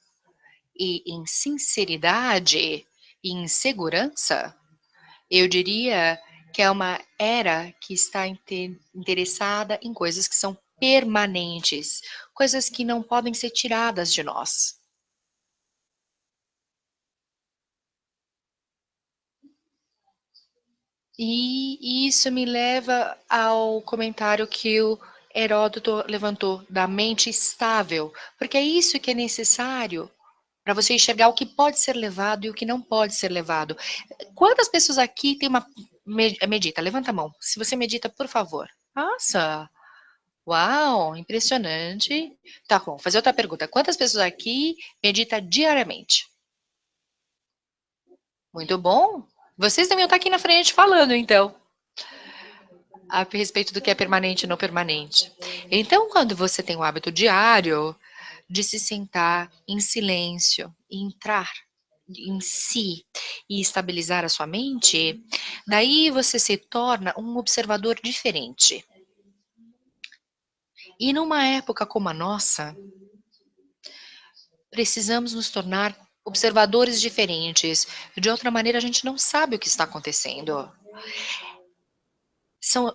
e em sinceridade e em segurança, eu diria que é uma era que está interessada em coisas que são permanentes, coisas que não podem ser tiradas de nós. E isso me leva ao comentário que o Heródoto levantou, da mente estável, porque é isso que é necessário para você enxergar o que pode ser levado e o que não pode ser levado. Quantas pessoas aqui tem uma medita? Levanta a mão. Se você medita, por favor. Nossa! Uau, impressionante. Tá bom, vou fazer outra pergunta. Quantas pessoas aqui medita diariamente? Muito bom. Vocês deviam estar aqui na frente falando, então, a respeito do que é permanente e não permanente. Então, quando você tem o hábito diário de se sentar em silêncio, entrar em si e estabilizar a sua mente, daí você se torna um observador diferente. E numa época como a nossa, precisamos nos tornar observadores diferentes. De outra maneira, a gente não sabe o que está acontecendo.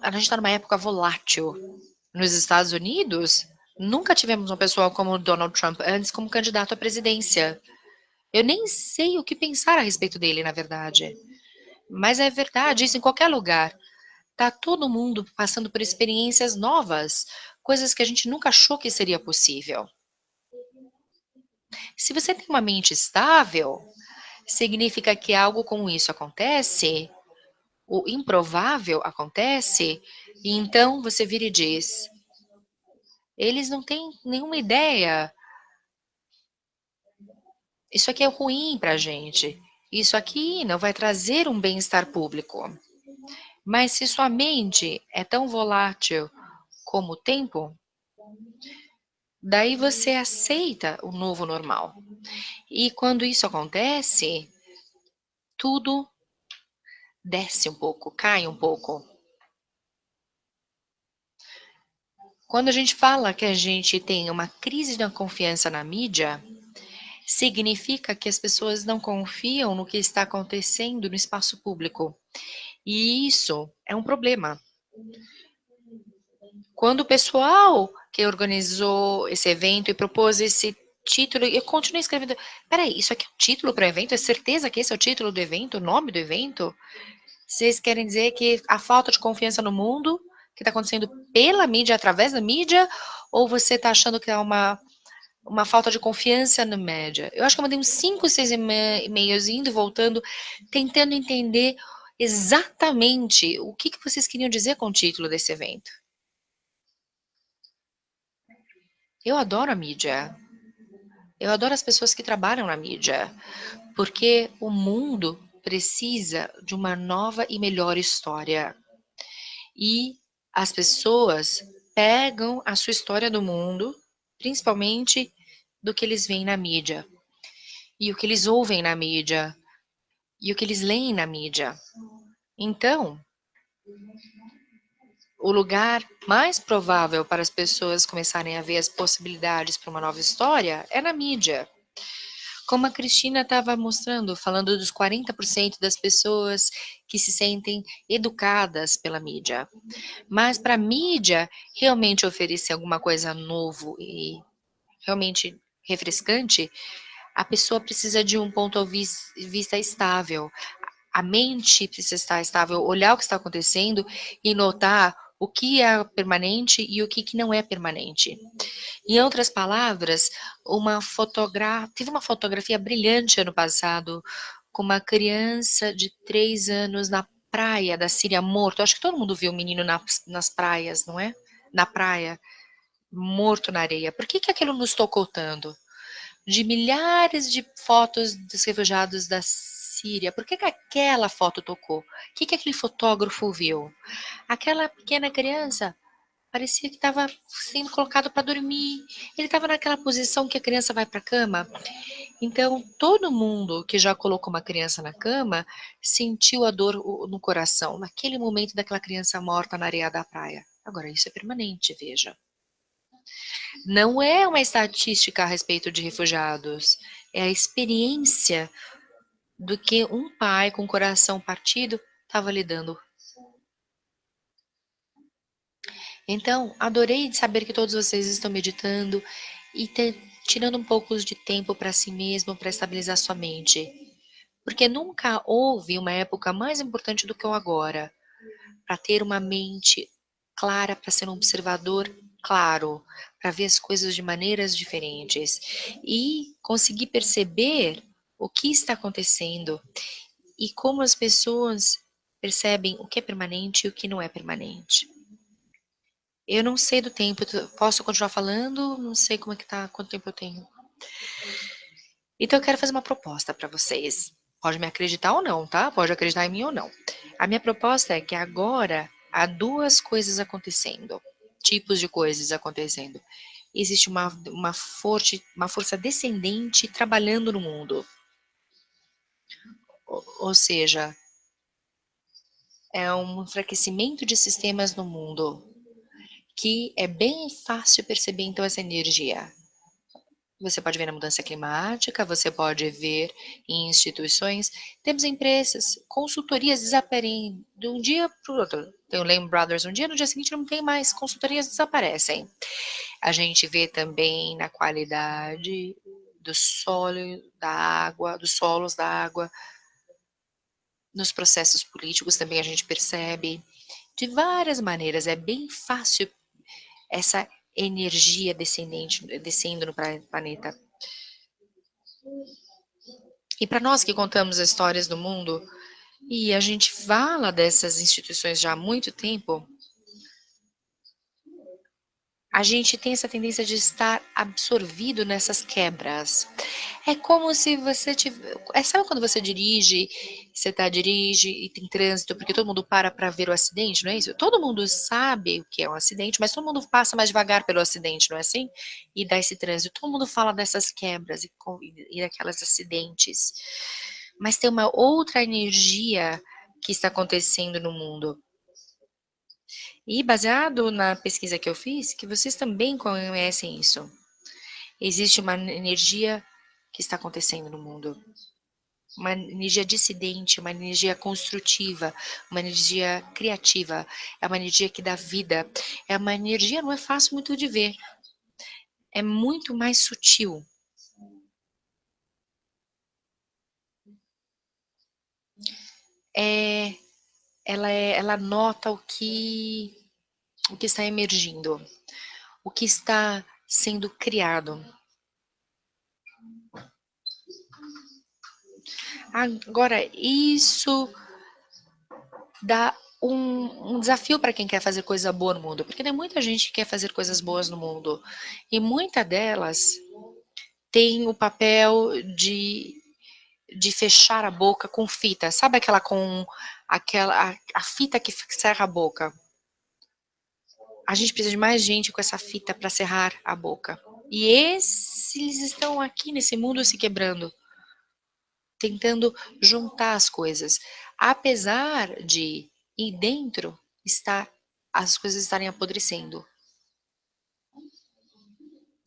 A gente está numa época volátil. Nos Estados Unidos, nunca tivemos uma pessoa como Donald Trump antes como candidato à presidência. Eu nem sei o que pensar a respeito dele, na verdade. Mas é verdade, isso em qualquer lugar. Tá todo mundo passando por experiências novas, coisas que a gente nunca achou que seria possível. Se você tem uma mente estável, significa que algo como isso acontece, o improvável acontece, e então você vira e diz: eles não têm nenhuma ideia. Isso aqui é ruim para a gente. Isso aqui não vai trazer um bem-estar público. Mas se sua mente é tão volátil como o tempo, daí você aceita o novo normal. E quando isso acontece, tudo desce um pouco, cai um pouco. Quando a gente fala que a gente tem uma crise da confiança na mídia, significa que as pessoas não confiam no que está acontecendo no espaço público. E isso é um problema. Quando o pessoal que organizou esse evento e propôs esse título, eu continuei escrevendo. Peraí, isso aqui é um título para o evento? É certeza que esse é o título do evento, o nome do evento? Vocês querem dizer que a falta de confiança no mundo, que está acontecendo pela mídia, através da mídia, ou você está achando que é uma falta de confiança na média? Eu acho que eu mandei uns 5, 6 e-mails indo e voltando, tentando entender exatamente o que vocês queriam dizer com o título desse evento. Eu adoro a mídia. Eu adoro as pessoas que trabalham na mídia, porque o mundo precisa de uma nova e melhor história. E as pessoas pegam a sua história do mundo, principalmente do que eles veem na mídia, e o que eles ouvem na mídia, e o que eles leem na mídia. Então, o lugar mais provável para as pessoas começarem a ver as possibilidades para uma nova história é na mídia. Como a Cristina estava mostrando, falando dos 40% das pessoas que se sentem educadas pela mídia. Mas para a mídia realmente oferecer alguma coisa novo e realmente refrescante, a pessoa precisa de um ponto de vista estável. A mente precisa estar estável, olhar o que está acontecendo e notar o que é permanente e o que não é permanente. Em outras palavras, teve uma fotografia brilhante ano passado com uma criança de 3 anos na praia da Síria morto. Acho que todo mundo viu o menino nas praias, não é? Na praia, morto na areia. Por que aquilo nos tocou tanto? De milhares de fotos dos refugiados da Síria, por que aquela foto tocou? O que aquele fotógrafo viu? Aquela pequena criança parecia que estava sendo colocado para dormir. Ele estava naquela posição que a criança vai para a cama. Então, todo mundo que já colocou uma criança na cama sentiu a dor no coração, naquele momento daquela criança morta na areia da praia. Agora, isso é permanente, veja. Não é uma estatística a respeito de refugiados, é a experiência do que um pai com o coração partido estava lidando. Então, adorei saber que todos vocês estão meditando e tirando um pouco de tempo para si mesmo, para estabilizar sua mente. Porque nunca houve uma época mais importante do que o agora, para ter uma mente clara, para ser um observador claro, para ver as coisas de maneiras diferentes e conseguir perceber o que está acontecendo e como as pessoas percebem o que é permanente e o que não é permanente. Eu não sei do tempo, posso continuar falando? Não sei como é que tá, quanto tempo eu tenho. Então eu quero fazer uma proposta para vocês. Pode me acreditar ou não, tá? Pode acreditar em mim ou não. A minha proposta é que agora há 2 coisas acontecendo, tipos de coisas acontecendo. Existe uma força descendente trabalhando no mundo. Ou seja, é um enfraquecimento de sistemas no mundo, que é bem fácil perceber então essa energia. Você pode ver na mudança climática, você pode ver em instituições, temos empresas, consultorias desaparecem de um dia para o outro. Tem o Lehman Brothers um dia, no dia seguinte não tem mais, consultorias desaparecem. A gente vê também na qualidade do solo, da água, dos solos da água, nos processos políticos também a gente percebe. De várias maneiras, é bem fácil essa energia descendo no planeta. E para nós que contamos as histórias do mundo, e a gente fala dessas instituições já há muito tempo, a gente tem essa tendência de estar absorvido nessas quebras. É como se você sabe quando você dirige e tem trânsito, porque todo mundo para ver o acidente, não é isso? Todo mundo sabe o que é um acidente, mas todo mundo passa mais devagar pelo acidente, não é assim? E dá esse trânsito. Todo mundo fala dessas quebras e daquelas acidentes. Mas tem uma outra energia que está acontecendo no mundo. E baseado na pesquisa que eu fiz, que vocês também conhecem isso. Existe uma energia que está acontecendo no mundo. Uma energia dissidente, uma energia construtiva, uma energia criativa. É uma energia que dá vida. É uma energia, não é fácil muito de ver. É muito mais sutil. ela nota o que está emergindo, o que está sendo criado. Agora, isso dá um desafio para quem quer fazer coisa boa no mundo, porque tem muita gente que quer fazer coisas boas no mundo, e muita delas tem o papel de fechar a boca com fita. Sabe a fita que cerra a boca? A gente precisa de mais gente com essa fita para cerrar a boca. E eles estão aqui nesse mundo se quebrando, tentando juntar as coisas. Apesar de dentro as coisas estarem apodrecendo.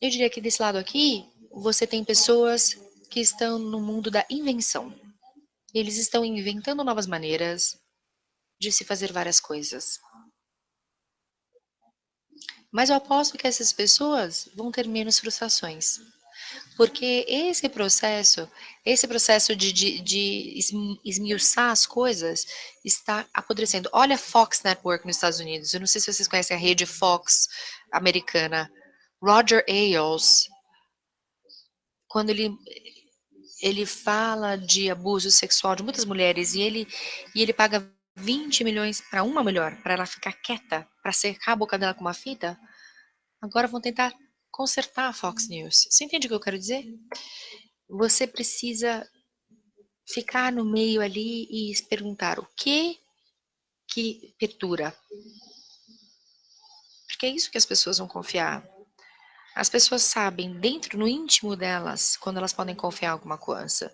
Eu diria que desse lado aqui, você tem pessoas que estão no mundo da invenção. Eles estão inventando novas maneiras de se fazer várias coisas. Mas eu aposto que essas pessoas vão ter menos frustrações. Porque esse processo de esmiuçar as coisas está apodrecendo. Olha a Fox Network nos Estados Unidos. Eu não sei se vocês conhecem a rede Fox americana. Roger Ailes, quando ele fala de abuso sexual de muitas mulheres e ele paga 20 milhões para uma mulher, para ela ficar quieta, para secar a boca dela com uma fita, agora vão tentar consertar a Fox News. Você entende o que eu quero dizer? Você precisa ficar no meio ali e se perguntar o que pertura. Porque é isso que as pessoas vão confiar. As pessoas sabem, dentro, no íntimo delas, quando elas podem confiar em alguma coisa.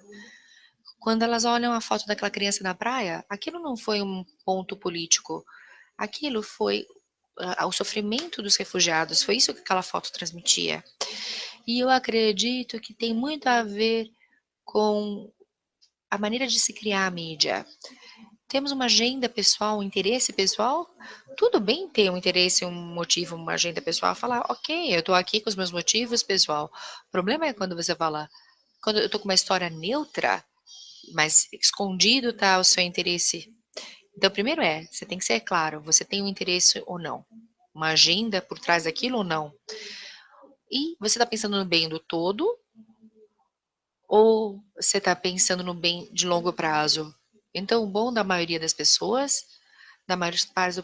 Quando elas olham a foto daquela criança na praia, aquilo não foi um ponto político. Aquilo foi o sofrimento dos refugiados. Foi isso que aquela foto transmitia. E eu acredito que tem muito a ver com a maneira de se criar a mídia. Temos uma agenda pessoal, um interesse pessoal. Tudo bem ter um interesse, um motivo, uma agenda pessoal. Falar, ok, eu estou aqui com os meus motivos, pessoal. O problema é quando você fala, quando eu estou com uma história neutra, mas escondido está o seu interesse. Então, primeiro você tem que ser claro, você tem um interesse ou não. Uma agenda por trás daquilo ou não. E você está pensando no bem do todo? Ou você está pensando no bem de longo prazo? Então, o bom da maioria das pessoas, da maior parte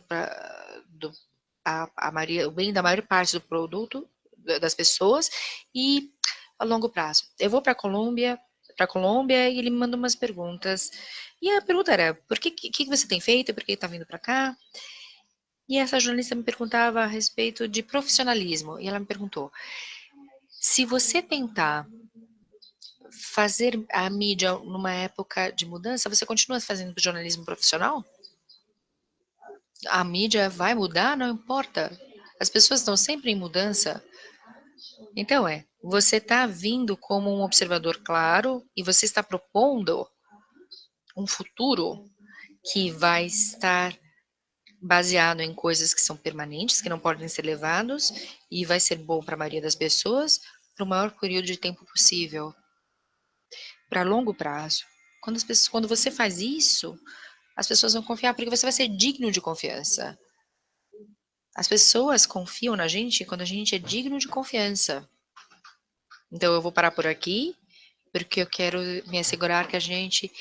o bem da maior parte do produto das pessoas e a longo prazo. Eu vou para a Colômbia e ele me manda umas perguntas. E a pergunta era, por que você tem feito? Por que está vindo para cá? E essa jornalista me perguntava a respeito de profissionalismo. E ela me perguntou, se você tentar fazer a mídia numa época de mudança, você continua fazendo jornalismo profissional? A mídia vai mudar? Não importa. As pessoas estão sempre em mudança. Então você está vindo como um observador claro e você está propondo um futuro que vai estar baseado em coisas que são permanentes, que não podem ser levados e vai ser bom para a maioria das pessoas para o maior período de tempo possível. Para longo prazo. Quando você faz isso, as pessoas vão confiar, porque você vai ser digno de confiança. As pessoas confiam na gente quando a gente é digno de confiança. Então, eu vou parar por aqui, porque eu quero me assegurar que a gente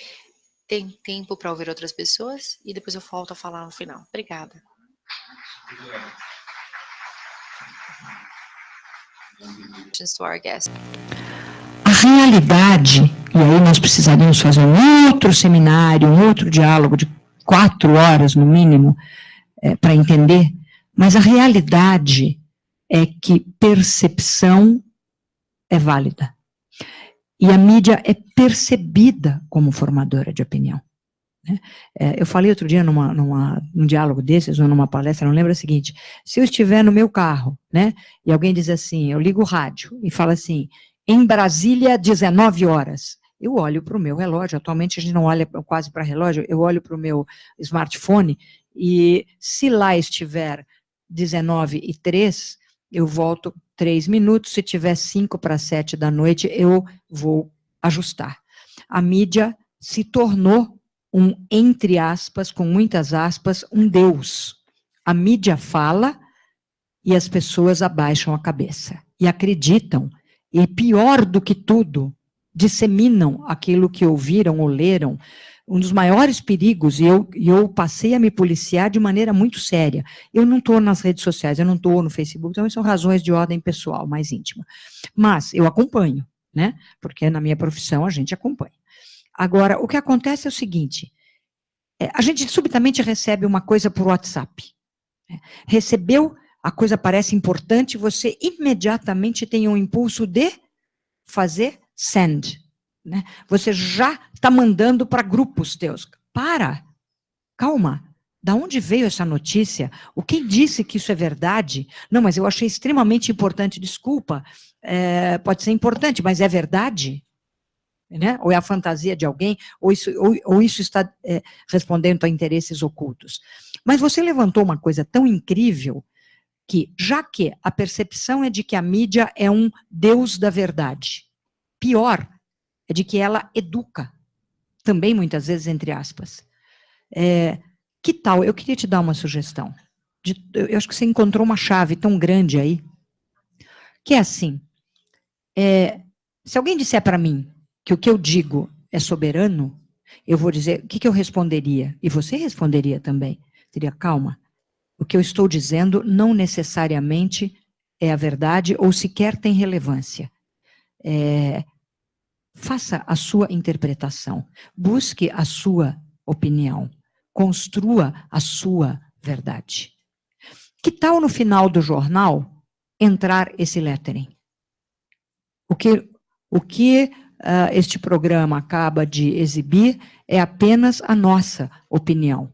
tem tempo para ouvir outras pessoas, e depois eu volto a falar no final. Obrigada. A realidade, e aí nós precisaríamos fazer um outro seminário, um outro diálogo de 4 horas no mínimo, para entender, mas a realidade é que percepção é válida. E a mídia é percebida como formadora de opinião. Né? Eu falei outro dia num diálogo desses, ou numa palestra, não lembro o seguinte, se eu estiver no meu carro, né, e alguém diz assim, eu ligo o rádio e fala assim, em Brasília, 19 horas, eu olho para o meu relógio, atualmente a gente não olha quase para relógio, eu olho para o meu smartphone, e se lá estiver 19h03, eu volto 3 minutos, se tiver 6:55 da noite, eu vou ajustar. A mídia se tornou entre aspas, com muitas aspas, um Deus. A mídia fala e as pessoas abaixam a cabeça e acreditam. E pior do que tudo, disseminam aquilo que ouviram ou leram. Um dos maiores perigos, e eu passei a me policiar de maneira muito séria. Eu não estou nas redes sociais, eu não estou no Facebook, então são razões de ordem pessoal, mais íntima. Mas eu acompanho, né? Porque na minha profissão a gente acompanha. Agora, o que acontece é o seguinte, a gente subitamente recebe uma coisa por WhatsApp. Recebeu, a coisa parece importante, você imediatamente tem um impulso de fazer send. Né? Você já está mandando para grupos teus. Calma. Da onde veio essa notícia? O quem disse que isso é verdade? Não, mas eu achei extremamente importante, desculpa. Pode ser importante, mas é verdade? Né? Ou é a fantasia de alguém, ou isso está respondendo a interesses ocultos. Mas você levantou uma coisa tão incrível que, já que a percepção é de que a mídia é um Deus da verdade, pior é de que ela educa, também muitas vezes entre aspas. Que tal, eu queria te dar uma sugestão, eu acho que você encontrou uma chave tão grande aí, que é assim, se alguém disser para mim que o que eu digo é soberano, eu vou dizer, o que eu responderia? E você responderia também. Diria, calma, o que eu estou dizendo não necessariamente é a verdade ou sequer tem relevância. Faça a sua interpretação, busque a sua opinião, construa a sua verdade. Que tal no final do jornal entrar esse lettering? O que este programa acaba de exibir é apenas a nossa opinião.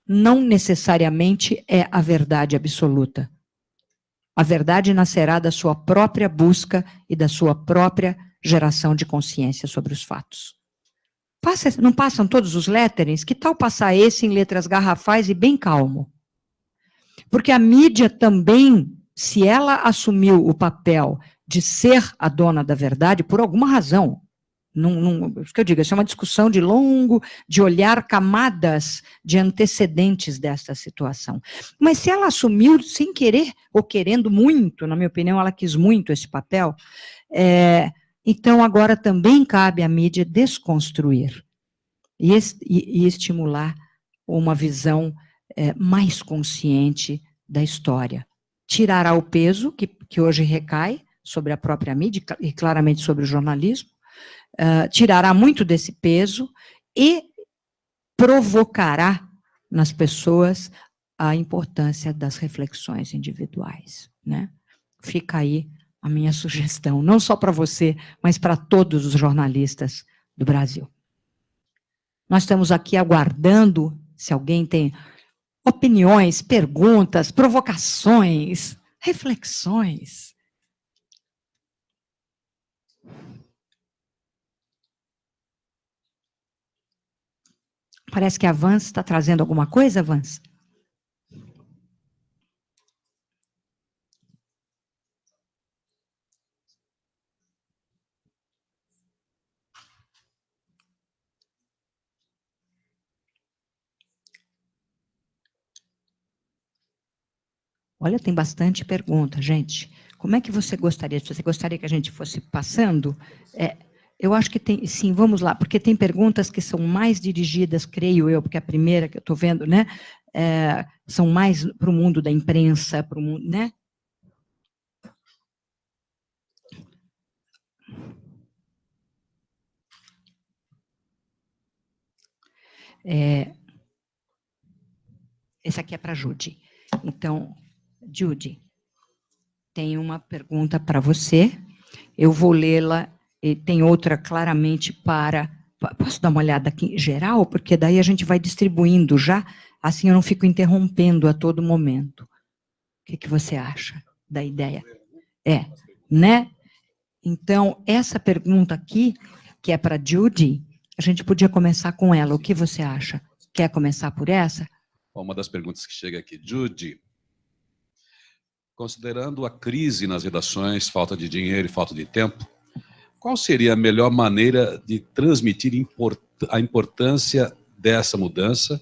Não necessariamente é a verdade absoluta. A verdade nascerá da sua própria busca e da sua própria geração de consciência sobre os fatos. Não passam todos os letterings? Que tal passar esse em letras garrafais e bem calmo? Porque a mídia também, se ela assumiu o papel de ser a dona da verdade, por alguma razão, isso que eu digo, isso é uma discussão de olhar camadas de antecedentes desta situação. Mas se ela assumiu sem querer ou querendo muito, na minha opinião, ela quis muito esse papel, então agora também cabe à mídia desconstruir e estimular uma visão mais consciente da história. Tirará o peso que hoje recai sobre a própria mídia e claramente sobre o jornalismo, tirará muito desse peso e provocará nas pessoas a importância das reflexões individuais. Né? Fica aí a minha sugestão, não só para você, mas para todos os jornalistas do Brasil. Nós estamos aqui aguardando, se alguém tem opiniões, perguntas, provocações, reflexões. Parece que a Vans está trazendo alguma coisa, Vans? Olha, tem bastante pergunta, gente. Como é que você gostaria? Você gostaria que a gente fosse passando? Eu acho que tem, sim, vamos lá, porque tem perguntas que são mais dirigidas, creio eu, porque a primeira que eu estou vendo, né, são mais para o mundo da imprensa, para o mundo, né? Esse aqui é para a Judy. Então, Judy, tem uma pergunta para você, eu vou lê-la, e tem outra claramente para... Posso dar uma olhada aqui em geral? Porque daí a gente vai distribuindo já, assim eu não fico interrompendo a todo momento. O que você acha da ideia? Né? Então, essa pergunta aqui, que é para Judy, a gente podia começar com ela. O que você acha? Quer começar por essa? Uma das perguntas que chega aqui. Judy, considerando a crise nas redações, falta de dinheiro e falta de tempo, qual seria a melhor maneira de transmitir a importância dessa mudança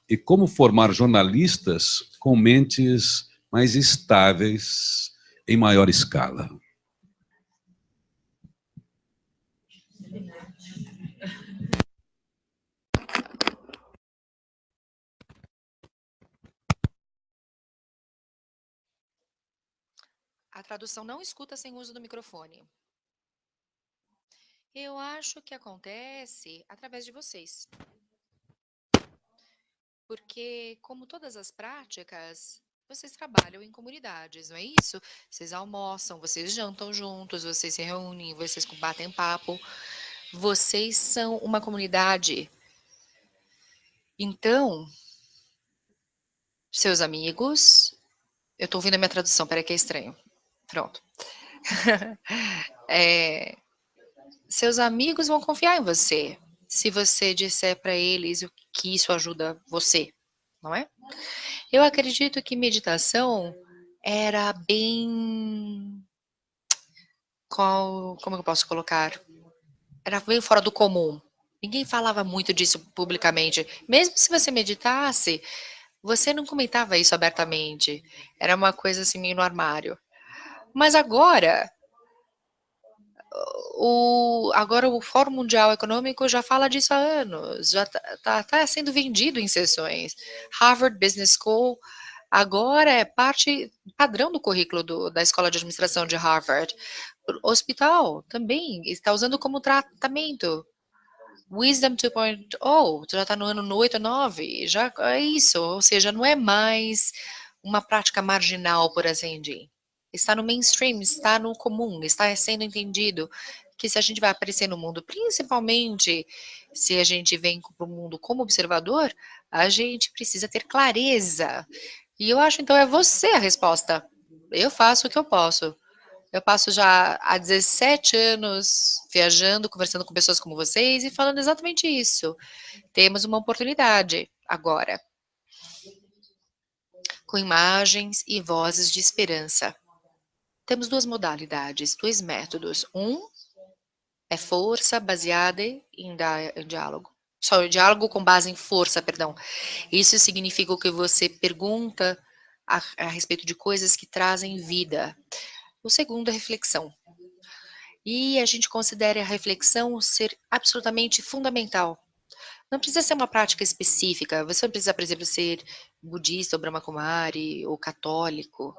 e como formar jornalistas com mentes mais estáveis em maior escala. A tradução não escuta sem uso do microfone. Eu acho que acontece através de vocês. Porque, como todas as práticas, vocês trabalham em comunidades, não é isso? Vocês almoçam, vocês jantam juntos, vocês se reúnem, vocês batem papo. Vocês são uma comunidade. Então, seus amigos... Eu estou ouvindo a minha tradução, peraí que é estranho. Pronto. Seus amigos vão confiar em você, se você disser para eles o que isso ajuda você, não é? Eu acredito que meditação era bem... Como eu posso colocar? Era bem fora do comum. Ninguém falava muito disso publicamente. Mesmo se você meditasse, você não comentava isso abertamente. Era uma coisa assim meio no armário. Mas agora o Fórum Mundial Econômico já fala disso há anos, já está sendo vendido em sessões. Harvard Business School agora é parte padrão do currículo da Escola de Administração de Harvard. O hospital também está usando como tratamento. Wisdom 2.0, já está no ano 8 ou 9, já é isso, ou seja, não é mais uma prática marginal, por assim dizer. Está no mainstream, está no comum, está sendo entendido que se a gente vai aparecer no mundo, principalmente se a gente vem para o mundo como observador, a gente precisa ter clareza. E eu acho, então, é você a resposta. Eu faço o que eu posso. Eu passo já há 17 anos viajando, conversando com pessoas como vocês e falando exatamente isso. Temos uma oportunidade agora, com imagens e vozes de esperança. Temos duas modalidades, dois métodos. Um é força baseada em diálogo. Só o diálogo com base em força, perdão. Isso significa que você pergunta a respeito de coisas que trazem vida. O segundo é reflexão. E a gente considera a reflexão ser absolutamente fundamental. Não precisa ser uma prática específica. Você não precisa, por exemplo, ser budista ou brahmacumari ou católico.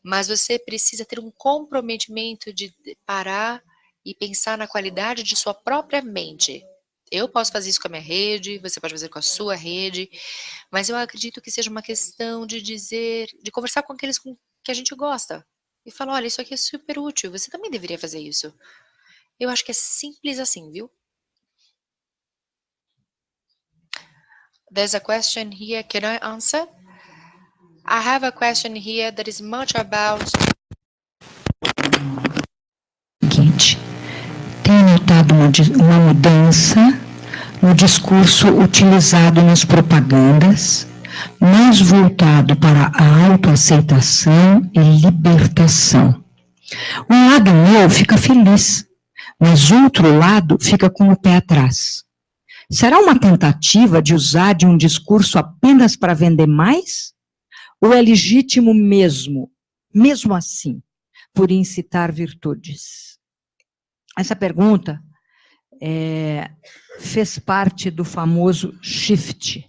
Mas você precisa ter um comprometimento de parar e pensar na qualidade de sua própria mente. Eu posso fazer isso com a minha rede, você pode fazer com a sua rede, mas eu acredito que seja uma questão de conversar com aqueles com que a gente gosta. E falar, olha, isso aqui é super útil, você também deveria fazer isso. Eu acho que é simples assim, viu? There's a question here, can I answer? I have a question here that is much about... Tenho notado uma mudança no discurso utilizado nas propagandas, mais voltado para a autoaceitação e libertação. Um lado meu fica feliz, mas outro lado fica com o pé atrás. Será uma tentativa de usar de um discurso apenas para vender mais? Ou é legítimo mesmo assim, por incitar virtudes? Essa pergunta fez parte do famoso shift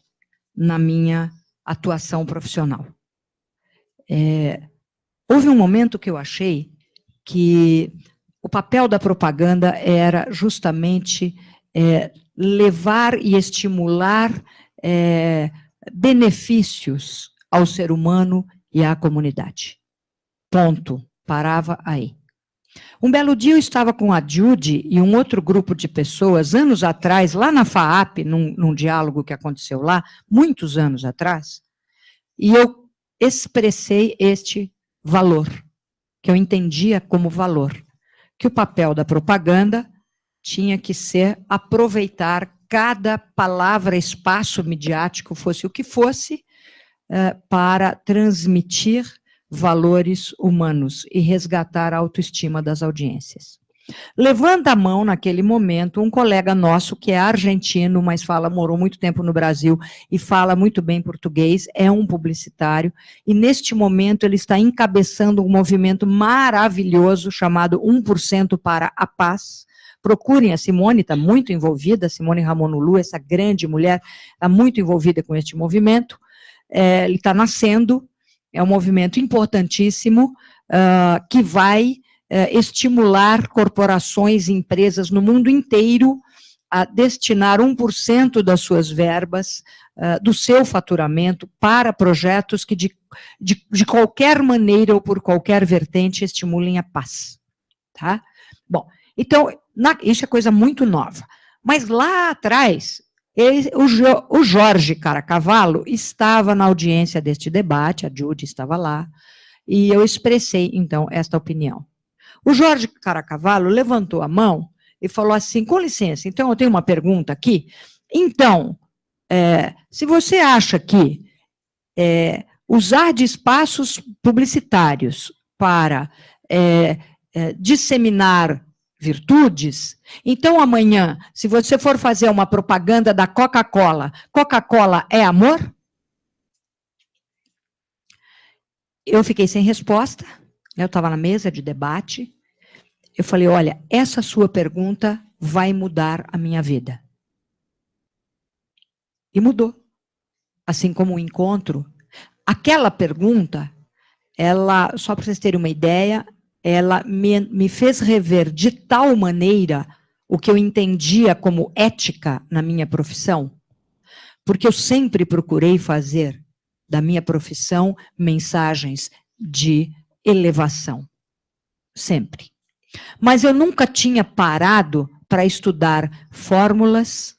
na minha atuação profissional. Houve um momento que eu achei que o papel da propaganda era justamente levar e estimular benefícios ao ser humano e à comunidade. Ponto. Parava aí. Um belo dia eu estava com a Judy e um outro grupo de pessoas, anos atrás, lá na FAAP, num diálogo que aconteceu lá, muitos anos atrás, e eu expressei este valor, que eu entendia como valor, que o papel da propaganda tinha que ser aproveitar cada palavra, espaço midiático, fosse o que fosse, para transmitir valores humanos e resgatar a autoestima das audiências. Levanta a mão naquele momento um colega nosso que é argentino, mas morou muito tempo no Brasil e fala muito bem português, é um publicitário, e neste momento ele está encabeçando um movimento maravilhoso chamado 1% para a Paz. Procurem a Simone, está muito envolvida, Simone Ramonulu, essa grande mulher, está muito envolvida com este movimento. Ele está nascendo, é um movimento importantíssimo, que vai estimular corporações e empresas no mundo inteiro a destinar 1% das suas verbas, do seu faturamento, para projetos que de qualquer maneira ou por qualquer vertente estimulem a paz. Tá? Bom, então, isso é coisa muito nova. Mas lá atrás, o Jorge Caracavallo estava na audiência deste debate, a Judy estava lá, e eu expressei, então, esta opinião. O Jorge Caracavallo levantou a mão e falou assim, com licença, então eu tenho uma pergunta aqui. Então, se você acha que usar de espaços publicitários para disseminar virtudes, então amanhã, se você for fazer uma propaganda da Coca-Cola, Coca-Cola é amor? Eu fiquei sem resposta, eu estava na mesa de debate, eu falei, olha, essa sua pergunta vai mudar a minha vida. E mudou. Assim como o encontro, aquela pergunta, ela, só para vocês terem uma ideia, ela me fez rever de tal maneira o que eu entendia como ética na minha profissão, porque eu sempre procurei fazer da minha profissão mensagens de elevação. Sempre. Mas eu nunca tinha parado para estudar fórmulas,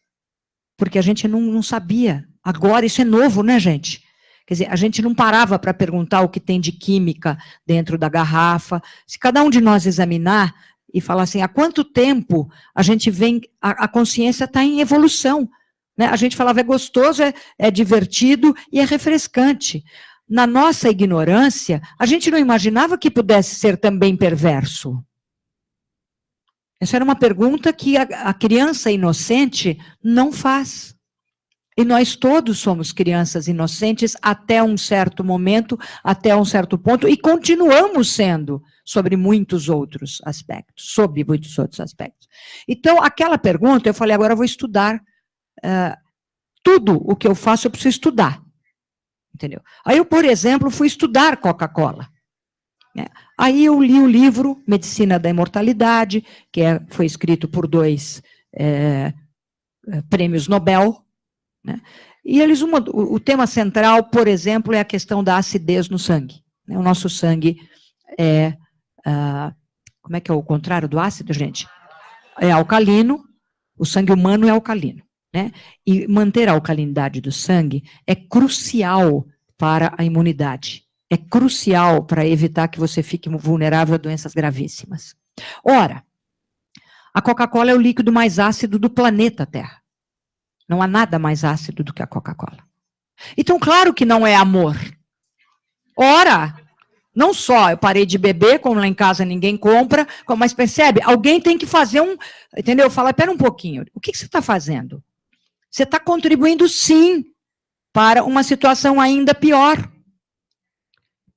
porque a gente não sabia. Agora, isso é novo, né, gente? Quer dizer, a gente não parava para perguntar o que tem de química dentro da garrafa. Se cada um de nós examinar e falar assim, há quanto tempo a gente vem... A consciência está em evolução. Né? A gente falava, é gostoso, é divertido e é refrescante. Na nossa ignorância, a gente não imaginava que pudesse ser também perverso. Essa era uma pergunta que a criança inocente não faz. E nós todos somos crianças inocentes até um certo momento, até um certo ponto, e continuamos sendo sobre muitos outros aspectos, Então, aquela pergunta, eu falei, agora eu vou estudar. Tudo o que eu faço, eu preciso estudar. Entendeu? Aí eu, por exemplo, fui estudar Coca-Cola. Aí eu li o livro Medicina da Imortalidade, que foi escrito por 2 prêmios Nobel, né? E eles, o tema central, por exemplo, é a questão da acidez no sangue. O nosso sangue como é que é o contrário do ácido, gente? É alcalino, o sangue humano é alcalino. Né? E manter a alcalinidade do sangue é crucial para a imunidade. É crucial para evitar que você fique vulnerável a doenças gravíssimas. Ora, a Coca-Cola é o líquido mais ácido do planeta Terra. Não há nada mais ácido do que a Coca-Cola. Então, claro que não é amor. Ora, não só eu parei de beber, como lá em casa ninguém compra, mas percebe, alguém tem que fazer entendeu? Fala, espera um pouquinho, o que você está fazendo? Você está contribuindo, sim, para uma situação ainda pior.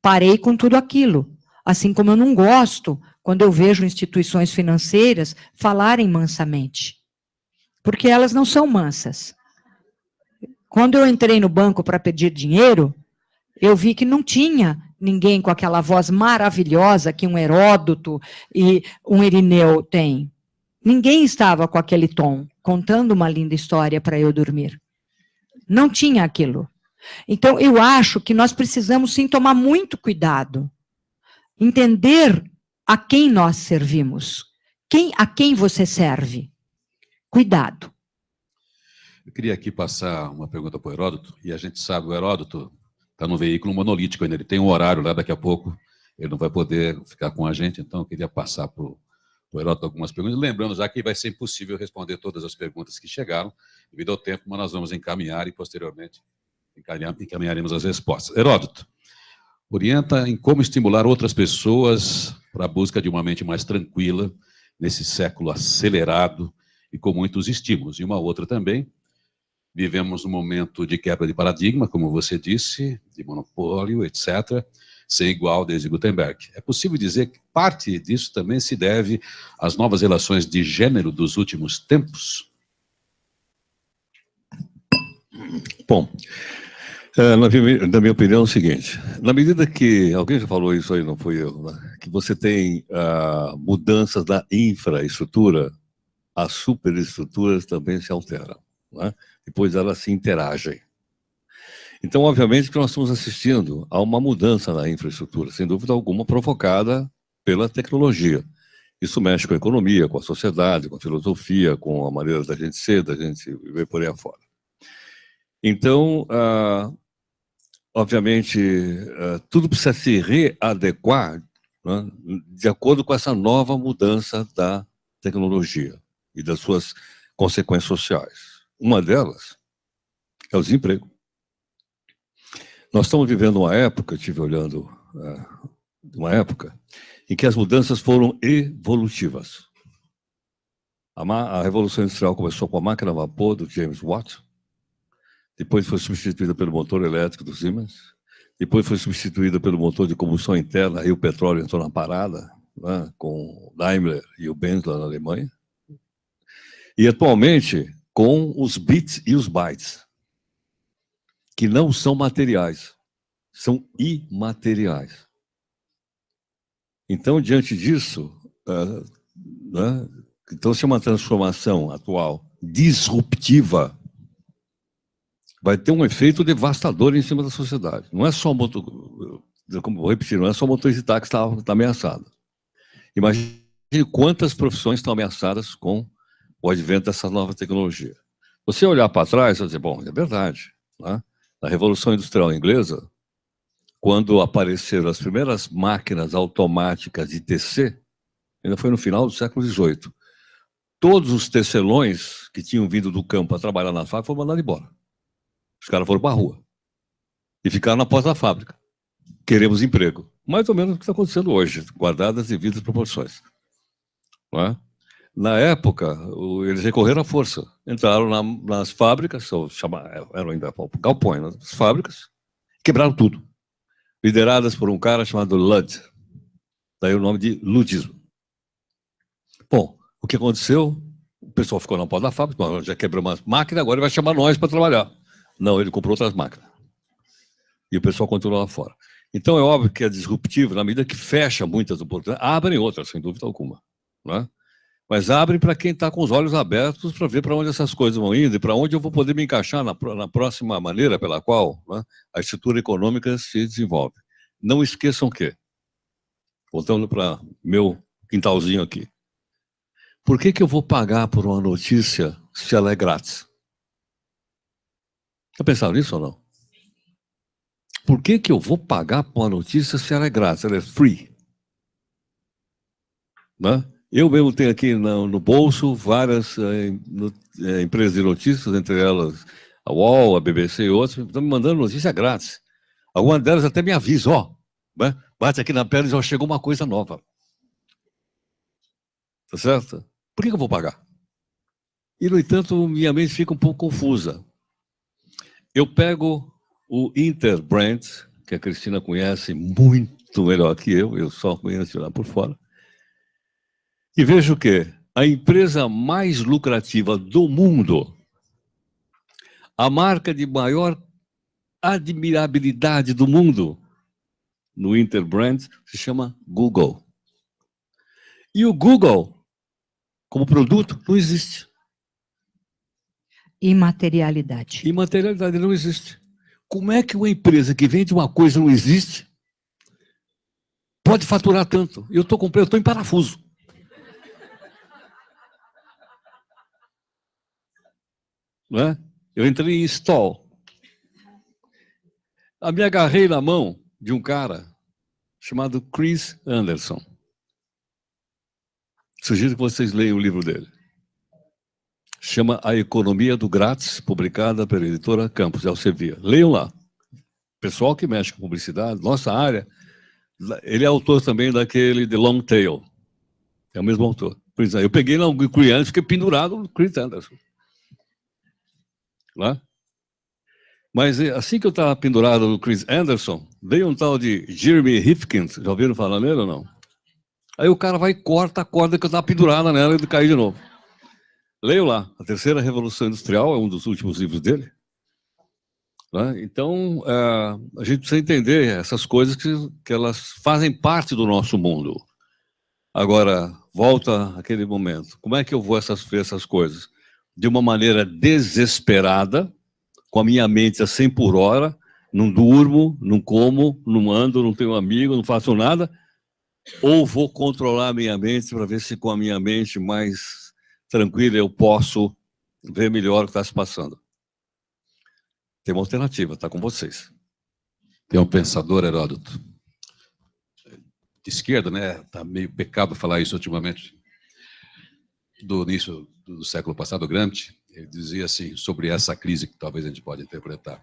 Parei com tudo aquilo. Assim como eu não gosto, quando eu vejo instituições financeiras falarem mansamente. Porque elas não são mansas. Quando eu entrei no banco para pedir dinheiro, eu vi que não tinha ninguém com aquela voz maravilhosa que um Heródoto e um Irineu têm. Ninguém estava com aquele tom, contando uma linda história para eu dormir. Não tinha aquilo. Então, eu acho que nós precisamos, sim, tomar muito cuidado. Entender a quem nós servimos. A quem você serve. Cuidado. Eu queria aqui passar uma pergunta para o Heródoto, e a gente sabe, o Heródoto está no veículo monolítico ainda, ele tem um horário lá, daqui a pouco ele não vai poder ficar com a gente, então eu queria passar para o Heródoto algumas perguntas, lembrando já que vai ser impossível responder todas as perguntas que chegaram, devido ao tempo, mas nós vamos encaminhar e posteriormente encaminharemos as respostas. Heródoto, orienta em como estimular outras pessoas para a busca de uma mente mais tranquila nesse século acelerado e com muitos estímulos. E uma outra também, vivemos um momento de quebra de paradigma, como você disse, de monopólio, etc., sem igual desde Gutenberg. É possível dizer que parte disso também se deve às novas relações de gênero dos últimos tempos? Bom, na minha opinião é o seguinte, na medida que, alguém já falou isso aí, não fui eu, né? Que você tem mudanças da infraestrutura, as superestruturas também se alteram, né? Depois elas se interagem. Então, obviamente, que nós estamos assistindo a uma mudança na infraestrutura, sem dúvida alguma, provocada pela tecnologia. Isso mexe com a economia, com a sociedade, com a filosofia, com a maneira da gente ser, da gente viver por aí afora. Então, obviamente, tudo precisa se readequar, né, de acordo com essa nova mudança da tecnologia e das suas consequências sociais. Uma delas é o desemprego. Nós estamos vivendo uma época, eu estive olhando, uma época em que as mudanças foram evolutivas. A Revolução Industrial começou com a máquina a vapor do James Watt, depois foi substituída pelo motor elétrico do Siemens, depois foi substituída pelo motor de combustão interna, aí o petróleo entrou na parada, né, com o Daimler e o Benz lá na Alemanha, e atualmente com os bits e os bytes, que não são materiais, são imateriais. Então, diante disso, né, então, se é uma transformação atual disruptiva, vai ter um efeito devastador em cima da sociedade. Não é só o motor, como vou repetir, não é só o motorista de táxi que está ameaçado. Imagine quantas profissões estão ameaçadas com o advento dessa nova tecnologia. Você olhar para trás, você vai dizer, bom, é verdade, né? Na Revolução Industrial Inglesa, quando apareceram as primeiras máquinas automáticas de tecer, ainda foi no final do século XVIII, todos os tecelões que tinham vindo do campo a trabalhar na fábrica foram mandados embora. Os caras foram para a rua e ficaram na porta da fábrica. Queremos emprego. Mais ou menos o que está acontecendo hoje, guardadas as devidas proporções. Não é? Na época, eles recorreram à força. Entraram nas fábricas, eram ainda galpões, nas fábricas, quebraram tudo. Lideradas por um cara chamado Ludd. Daí o nome de ludismo. Bom, o que aconteceu? O pessoal ficou na porta da fábrica, já quebrou uma máquina, agora ele vai chamar nós para trabalhar. Não, ele comprou outras máquinas. E o pessoal continua lá fora. Então é óbvio que é disruptivo, na medida que fecha muitas oportunidades, abrem outras, sem dúvida alguma. Né? Mas abrem para quem está com os olhos abertos para ver para onde essas coisas vão indo e para onde eu vou poder me encaixar na próxima maneira pela qual, né, a estrutura econômica se desenvolve. Não esqueçam que, voltando para meu quintalzinho aqui, por que eu vou pagar por uma notícia se ela é grátis? Já pensaram nisso ou não? Por que eu vou pagar por uma notícia se ela é grátis? Ela é free. Né? Eu mesmo tenho aqui no bolso várias empresas de notícias, entre elas a UOL, a BBC e outras, estão me mandando notícia grátis. Algumas delas até me avisam, né? Bate aqui na pele e já chegou uma coisa nova. Tá certo? Por que eu vou pagar? E, no entanto, minha mente fica um pouco confusa. Eu pego o Interbrand, que a Cristina conhece muito melhor que eu só conheço lá por fora, e vejo que a empresa mais lucrativa do mundo, a marca de maior admirabilidade do mundo, no Interbrand, se chama Google. E o Google, como produto, não existe. Imaterialidade. Imaterialidade não existe. Como é que uma empresa que vende uma coisa não existe pode faturar tanto? Eu estou em parafuso. Não é? Eu entrei em stall. Me agarrei na mão de um cara chamado Chris Anderson. Sugiro que vocês leiam o livro dele. Chama A Economia do Grátis, publicada pela editora Campos, Elsevier. Leiam lá. Pessoal que mexe com publicidade, nossa área, ele é autor também daquele The Long Tail. É o mesmo autor. Eu peguei lá o Chris Anderson, fiquei pendurado no Chris Anderson. Lá. Mas assim que eu estava pendurado no Chris Anderson, veio um tal de Jeremy Rifkin, já ouviram falar nele ou não? Aí o cara vai e corta a corda que eu estava pendurada nela e cai de novo. Leio lá, A Terceira Revolução Industrial, é um dos últimos livros dele. Né? Então, a gente precisa entender essas coisas que elas fazem parte do nosso mundo. Agora, volta àquele momento. Como é que eu vou ver essas coisas? De uma maneira desesperada, com a minha mente a 100 por hora, não durmo, não como, não ando, não tenho amigo, não faço nada, ou vou controlar a minha mente para ver se com a minha mente mais tranquila eu posso ver melhor o que está se passando. Tem uma alternativa, está com vocês. Tem um pensador, Heródoto, de esquerda, né? Está meio pecado falar isso ultimamente, do início do século passado, Gramsci, ele dizia assim, sobre essa crise que talvez a gente pode interpretar.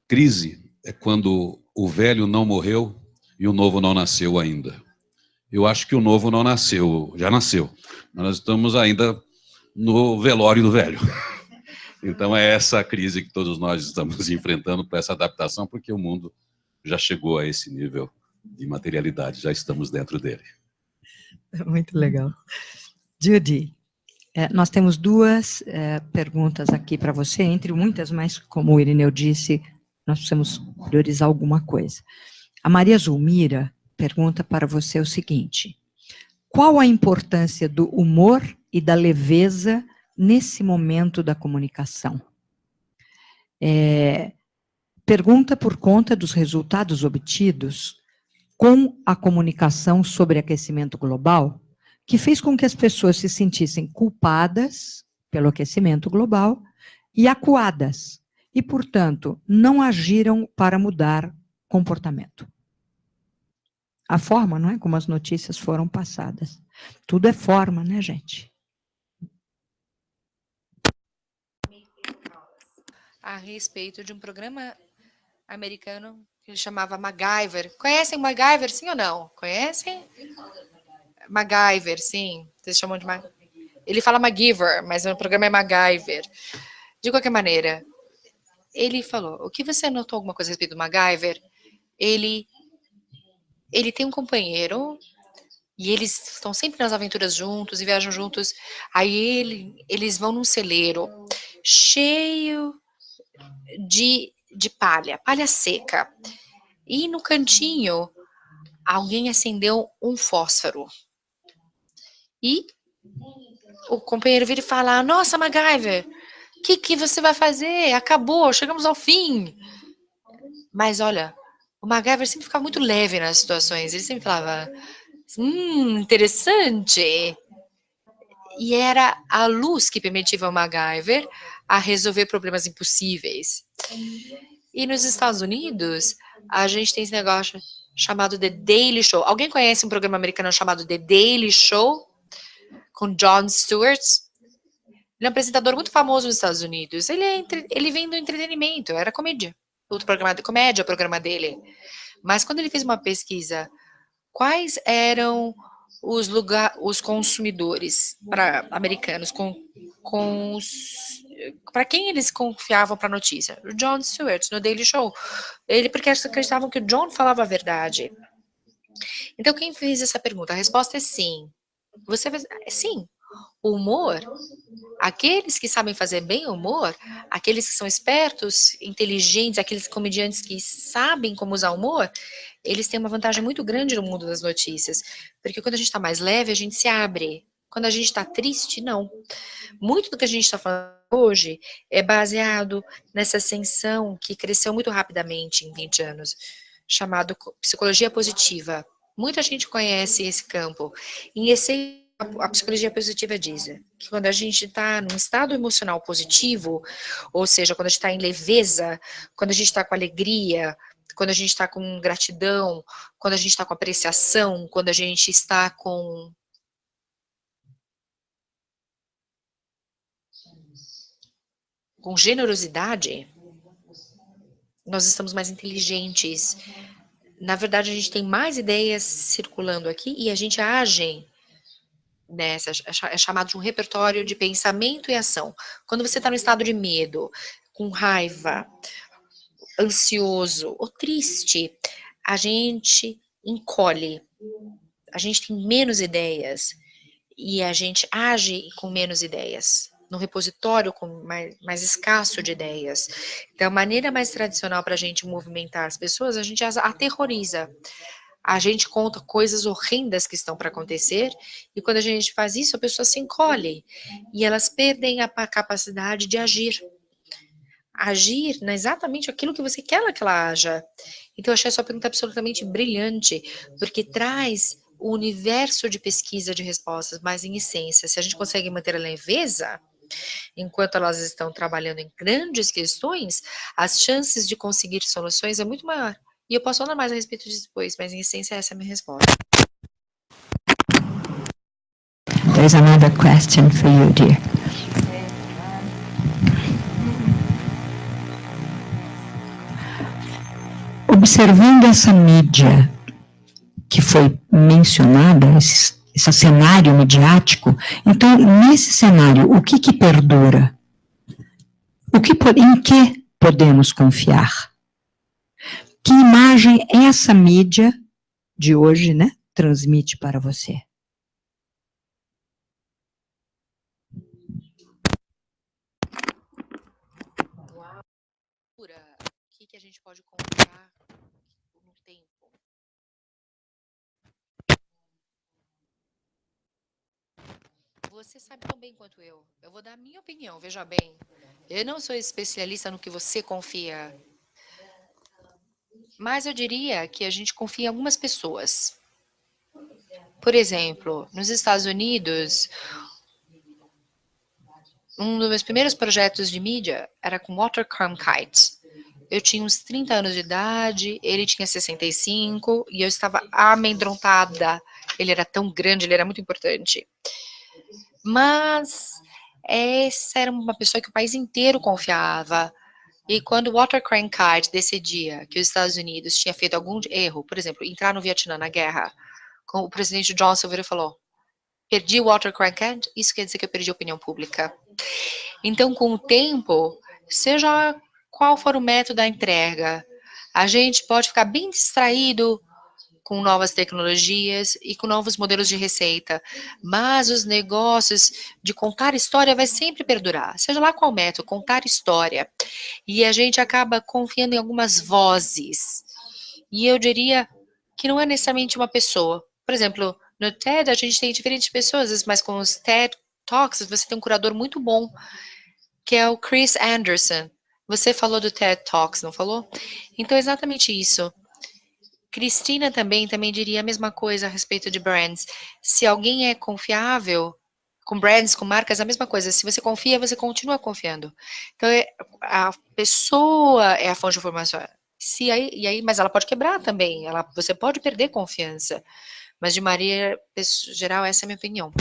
Crise é quando o velho não morreu e o novo não nasceu ainda. Eu acho que o novo não nasceu, já nasceu. Nós estamos ainda no velório do velho. Então é essa crise que todos nós estamos enfrentando para essa adaptação, porque o mundo já chegou a esse nível de materialidade, já estamos dentro dele. Muito legal. Judy, nós temos duas perguntas aqui para você, entre muitas, mas como o Irineu disse, nós precisamos priorizar alguma coisa. A Maria Zulmira pergunta para você o seguinte: qual a importância do humor e da leveza nesse momento da comunicação? Pergunta por conta dos resultados obtidos com a comunicação sobre aquecimento global, que fez com que as pessoas se sentissem culpadas pelo aquecimento global e acuadas, e, portanto, não agiram para mudar comportamento. A forma, não é? Como as notícias foram passadas. Tudo é forma, né, gente? A respeito de um programa americano que ele chamava MacGyver. Conhecem MacGyver, sim ou não? Conhecem? MacGyver, sim. Vocês chamam de MacGyver. Ele fala MacGyver, mas o programa é MacGyver. De qualquer maneira, ele falou, o que você notou alguma coisa a respeito do MacGyver? Ele tem um companheiro e eles estão sempre nas aventuras juntos e viajam juntos. Aí eles vão num celeiro cheio de palha seca. E no cantinho, alguém acendeu um fósforo. E o companheiro vira e fala, nossa, MacGyver, o que você vai fazer? Acabou, chegamos ao fim. Mas olha, o MacGyver sempre ficava muito leve nas situações. Ele sempre falava, interessante. E era a luz que permitia ao MacGyver a resolver problemas impossíveis. E nos Estados Unidos, a gente tem esse negócio chamado The Daily Show. Alguém conhece um programa americano chamado The Daily Show? Com Jon Stewart? Ele é um apresentador muito famoso nos Estados Unidos. Ele vem do entretenimento, era comédia. O programa de comédia, o programa dele. Mas quando ele fez uma pesquisa, quais eram os consumidores americanos para quem eles confiavam para a notícia? O Jon Stewart, no Daily Show. Porque eles acreditavam que o Jon falava a verdade. Então, quem fez essa pergunta? A resposta é sim. Sim. O humor, aqueles que sabem fazer bem humor, aqueles que são espertos, inteligentes, aqueles comediantes que sabem como usar humor, eles têm uma vantagem muito grande no mundo das notícias. Porque quando a gente está mais leve, a gente se abre. Quando a gente está triste, não. Muito do que a gente está falando hoje é baseado nessa ascensão que cresceu muito rapidamente em 20 anos, chamado psicologia positiva. Muita gente conhece esse campo. Em essência, a psicologia positiva diz que quando a gente está num estado emocional positivo, ou seja, quando a gente está em leveza, quando a gente está com alegria, quando a gente está com gratidão, quando a gente está com apreciação, quando a gente está com generosidade, nós estamos mais inteligentes. Na verdade, a gente tem mais ideias circulando aqui e a gente age nessa, é chamado de um repertório de pensamento e ação. Quando você está no estado de medo, com raiva, ansioso ou triste, a gente encolhe, a gente tem menos ideias e a gente age com menos ideias, num repositório com mais escasso de ideias. Então, a maneira mais tradicional para a gente movimentar as pessoas, a gente as aterroriza. A gente conta coisas horrendas que estão para acontecer, e quando a gente faz isso, a pessoa se encolhe, e elas perdem a capacidade de agir. Agir exatamente aquilo que você quer que ela haja. Então, eu achei a sua pergunta absolutamente brilhante, porque traz o universo de pesquisa de respostas, mas em essência, se a gente consegue manter a leveza, enquanto elas estão trabalhando em grandes questões, as chances de conseguir soluções é muito maior. E eu posso falar mais a respeito disso depois, mas em essência essa é a minha resposta. There's another question for you, dear. Observando essa mídia que foi mencionada, esse cenário midiático, então, nesse cenário, o que perdura? Em que podemos confiar? Que imagem essa mídia de hoje, né, transmite para você? O que a gente pode confiar no tempo? Você sabe tão bem quanto eu. Eu vou dar a minha opinião, veja bem. Eu não sou especialista no que você confia. Mas eu diria que a gente confia em algumas pessoas. Por exemplo, nos Estados Unidos, um dos meus primeiros projetos de mídia era com Walter Cronkite. Eu tinha uns 30 anos de idade, ele tinha 65, e eu estava amedrontada. Ele era tão grande, ele era muito importante. Mas essa era uma pessoa que o país inteiro confiava. E quando Walter Cronkite decidia que os Estados Unidos tinha feito algum erro, por exemplo, entrar no Vietnã na guerra, o presidente Johnson virou e falou: perdi o Walter Cronkite, isso quer dizer que eu perdi a opinião pública. Então, com o tempo, seja qual for o método da entrega, a gente pode ficar bem distraído com novas tecnologias e com novos modelos de receita, mas os negócios de contar história vai sempre perdurar, seja lá qual método, contar história. E a gente acaba confiando em algumas vozes. E eu diria que não é necessariamente uma pessoa. Por exemplo, no TED a gente tem diferentes pessoas, mas com os TED Talks você tem um curador muito bom, que é o Chris Anderson. Você falou do TED Talks, não falou? Então é exatamente isso. Cristina também diria a mesma coisa a respeito de brands. Se alguém é confiável, com brands, com marcas, a mesma coisa. Se você confia, você continua confiando. Então, a pessoa é a fonte de informação. Mas ela pode quebrar também. Você pode perder confiança. Mas, de maneira geral, essa é a minha opinião.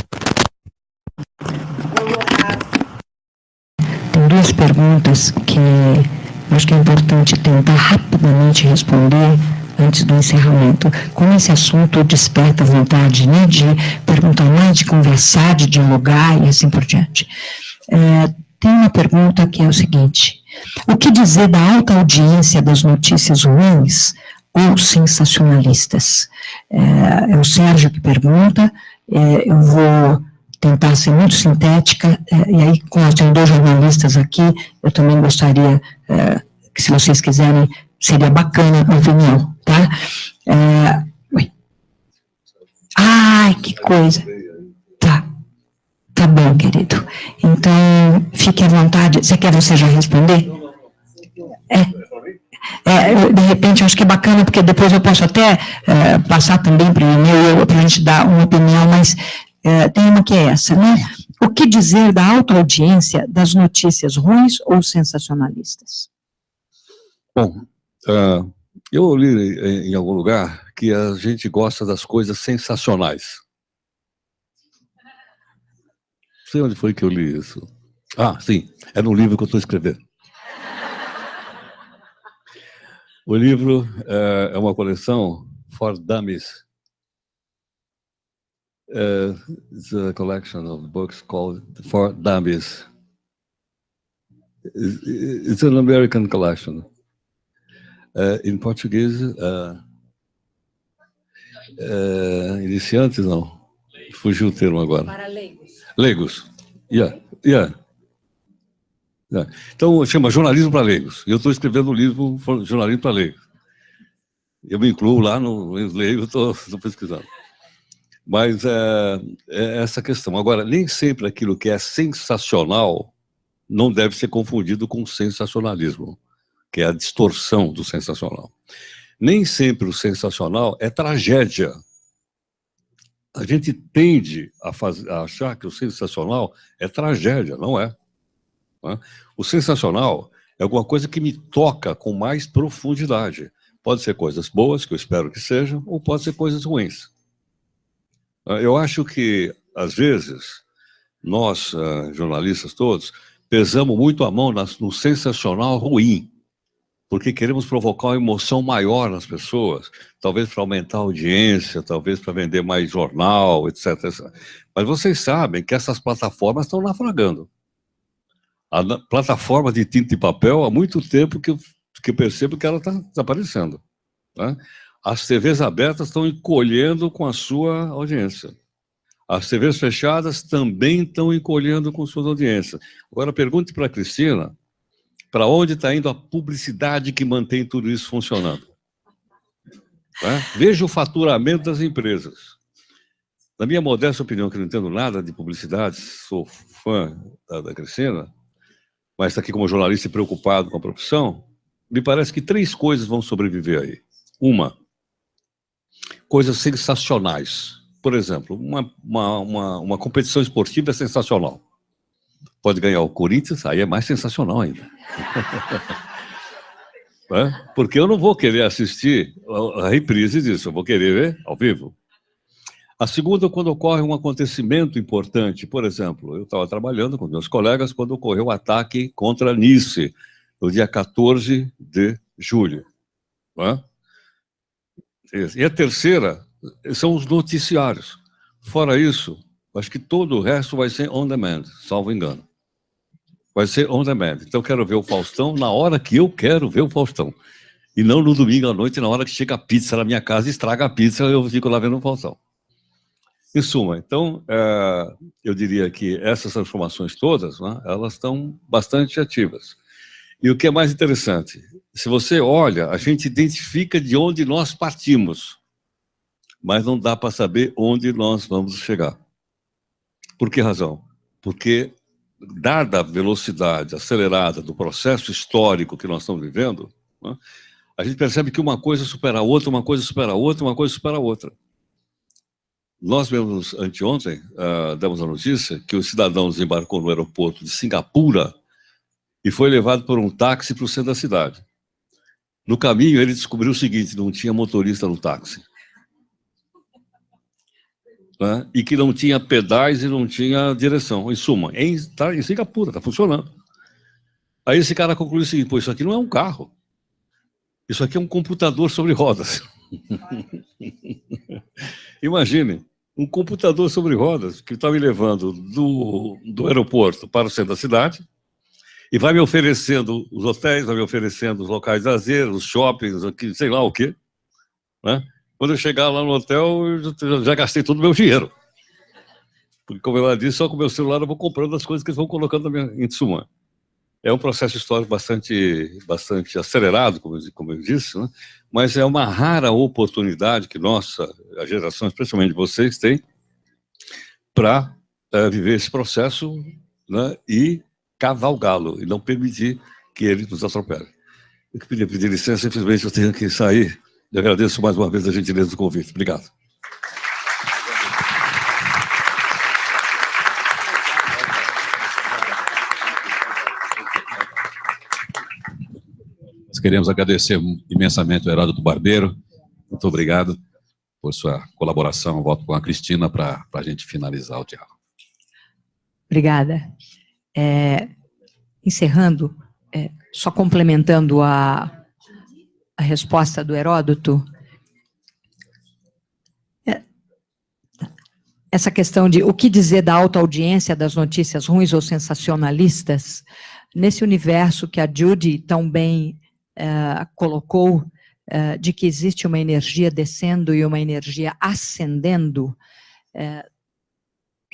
Tem duas perguntas que eu acho que é importante tentar rapidamente responder antes do encerramento. Como esse assunto desperta vontade, né, de perguntar mais, de conversar, de dialogar e assim por diante. Tem uma pergunta que é o seguinte: o que dizer da alta audiência das notícias ruins ou sensacionalistas? É o Sérgio que pergunta, eu vou tentar ser muito sintética, e aí, como nós temos dois jornalistas aqui, eu também gostaria que, se vocês quiserem, seria bacana a opinião, tá? Ai, que coisa. Tá bom, querido. Então, fique à vontade. Você já responder? De repente, acho que é bacana, porque depois eu posso até passar também para o e-mail para a gente dar uma opinião, mas tem uma que é essa, né? O que dizer da alta audiência das notícias ruins ou sensacionalistas? Bom, eu li em algum lugar que a gente gosta das coisas sensacionais. Não sei onde foi que eu li isso. Ah, sim, é no livro que eu estou escrevendo. O livro é uma coleção For Dummies. It's a collection of books called For Dummies. It's an American collection. In Português, iniciantes, não. Fugiu o termo agora. Para leigos. Leigos. Yeah. Então, chama Jornalismo para Leigos. E eu estou escrevendo um livro, Jornalismo para Leigos. Eu me incluo lá no leigo, estou pesquisando. Mas é essa questão. Agora, nem sempre aquilo que é sensacional não deve ser confundido com sensacionalismo, que é a distorção do sensacional. Nem sempre o sensacional é tragédia. A gente tende a achar que o sensacional é tragédia, não é? O sensacional é alguma coisa que me toca com mais profundidade. Pode ser coisas boas, que eu espero que sejam, ou pode ser coisas ruins. Eu acho que, às vezes, nós, jornalistas todos, pesamos muito a mão no sensacional ruim, porque queremos provocar uma emoção maior nas pessoas, talvez para aumentar a audiência, talvez para vender mais jornal, etc. Mas vocês sabem que essas plataformas estão naufragando. A plataforma de tinta e papel, há muito tempo que eu percebo que ela está desaparecendo. Né? As TVs abertas estão encolhendo com a sua audiência. As TVs fechadas também estão encolhendo com suas audiências. Agora, pergunte para a Cristina, para onde está indo a publicidade que mantém tudo isso funcionando? Veja o faturamento das empresas. Na minha modesta opinião, que não entendo nada de publicidade, sou fã da Cristina, mas está aqui como jornalista e preocupado com a profissão, me parece que 3 coisas vão sobreviver aí. Uma, coisas sensacionais. Por exemplo, uma competição esportiva é sensacional. Pode ganhar o Corinthians, aí é mais sensacional ainda. Porque eu não vou querer assistir a reprise disso, eu vou querer ver ao vivo. A segunda, quando ocorre um acontecimento importante. Por exemplo, eu estava trabalhando com meus colegas quando ocorreu o ataque contra Nice, no dia 14 de julho. E a terceira são os noticiários. Fora isso, acho que todo o resto vai ser on demand, salvo engano. Vai ser on demand. Então, eu quero ver o Faustão na hora que eu quero ver o Faustão. E não no domingo à noite, na hora que chega a pizza na minha casa, estraga a pizza, eu fico lá vendo o Faustão. Em suma, então, eu diria que essas transformações todas, elas estão bastante ativas. E o que é mais interessante, se você olha, a gente identifica de onde nós partimos, mas não dá para saber onde nós vamos chegar. Por que razão? Porque, dada a velocidade acelerada do processo histórico que nós estamos vivendo, a gente percebe que uma coisa supera a outra, uma coisa supera a outra, uma coisa supera a outra. Nós mesmos, anteontem, demos a notícia que o cidadão desembarcou no aeroporto de Singapura e foi levado por um táxi para o centro da cidade. No caminho, ele descobriu o seguinte: não tinha motorista no táxi. E que não tinha pedais e não tinha direção. Em suma, está em Singapura, está funcionando. Aí esse cara concluiu o seguinte: pô, isso aqui não é um carro. Isso aqui é um computador sobre rodas. Imagine, um computador sobre rodas que está me levando do aeroporto para o centro da cidade e vai me oferecendo os hotéis, vai me oferecendo os locais de lazer, os shoppings, sei lá o quê. Quando eu chegar lá no hotel, eu já gastei todo o meu dinheiro. Porque, como ela disse, só com o meu celular eu vou comprando as coisas que eles vão colocando na minha, em suma. É um processo histórico bastante acelerado, como eu disse, mas é uma rara oportunidade que a geração, especialmente vocês, tem para viver esse processo e cavalgá-lo, e não permitir que ele nos atropele. Eu queria pedir licença, infelizmente eu tenho que sair. Eu agradeço mais uma vez a gentileza do convite. Obrigado. Nós queremos agradecer imensamente ao Heródoto Barbeiro. Muito obrigado por sua colaboração. Eu volto com a Cristina para a gente finalizar o diálogo. Obrigada. Encerrando, só complementando a resposta do Heródoto, essa questão de o que dizer da alta audiência das notícias ruins ou sensacionalistas, nesse universo que a Judy tão bem colocou, de que existe uma energia descendo e uma energia ascendendo,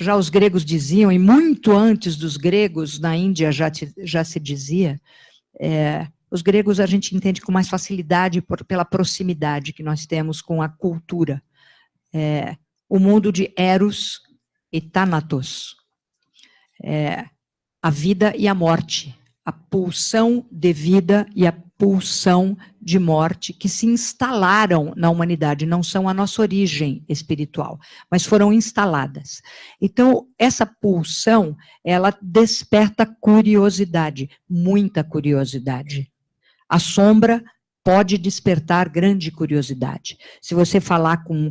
já os gregos diziam, e muito antes dos gregos, na Índia já se dizia, os gregos a gente entende com mais facilidade pela proximidade que nós temos com a cultura. O mundo de Eros e Thanatos, a vida e a morte, a pulsão de vida e a pulsão de morte que se instalaram na humanidade, não são a nossa origem espiritual, mas foram instaladas. Então, essa pulsão, ela desperta curiosidade, muita curiosidade. A sombra pode despertar grande curiosidade. Se você falar com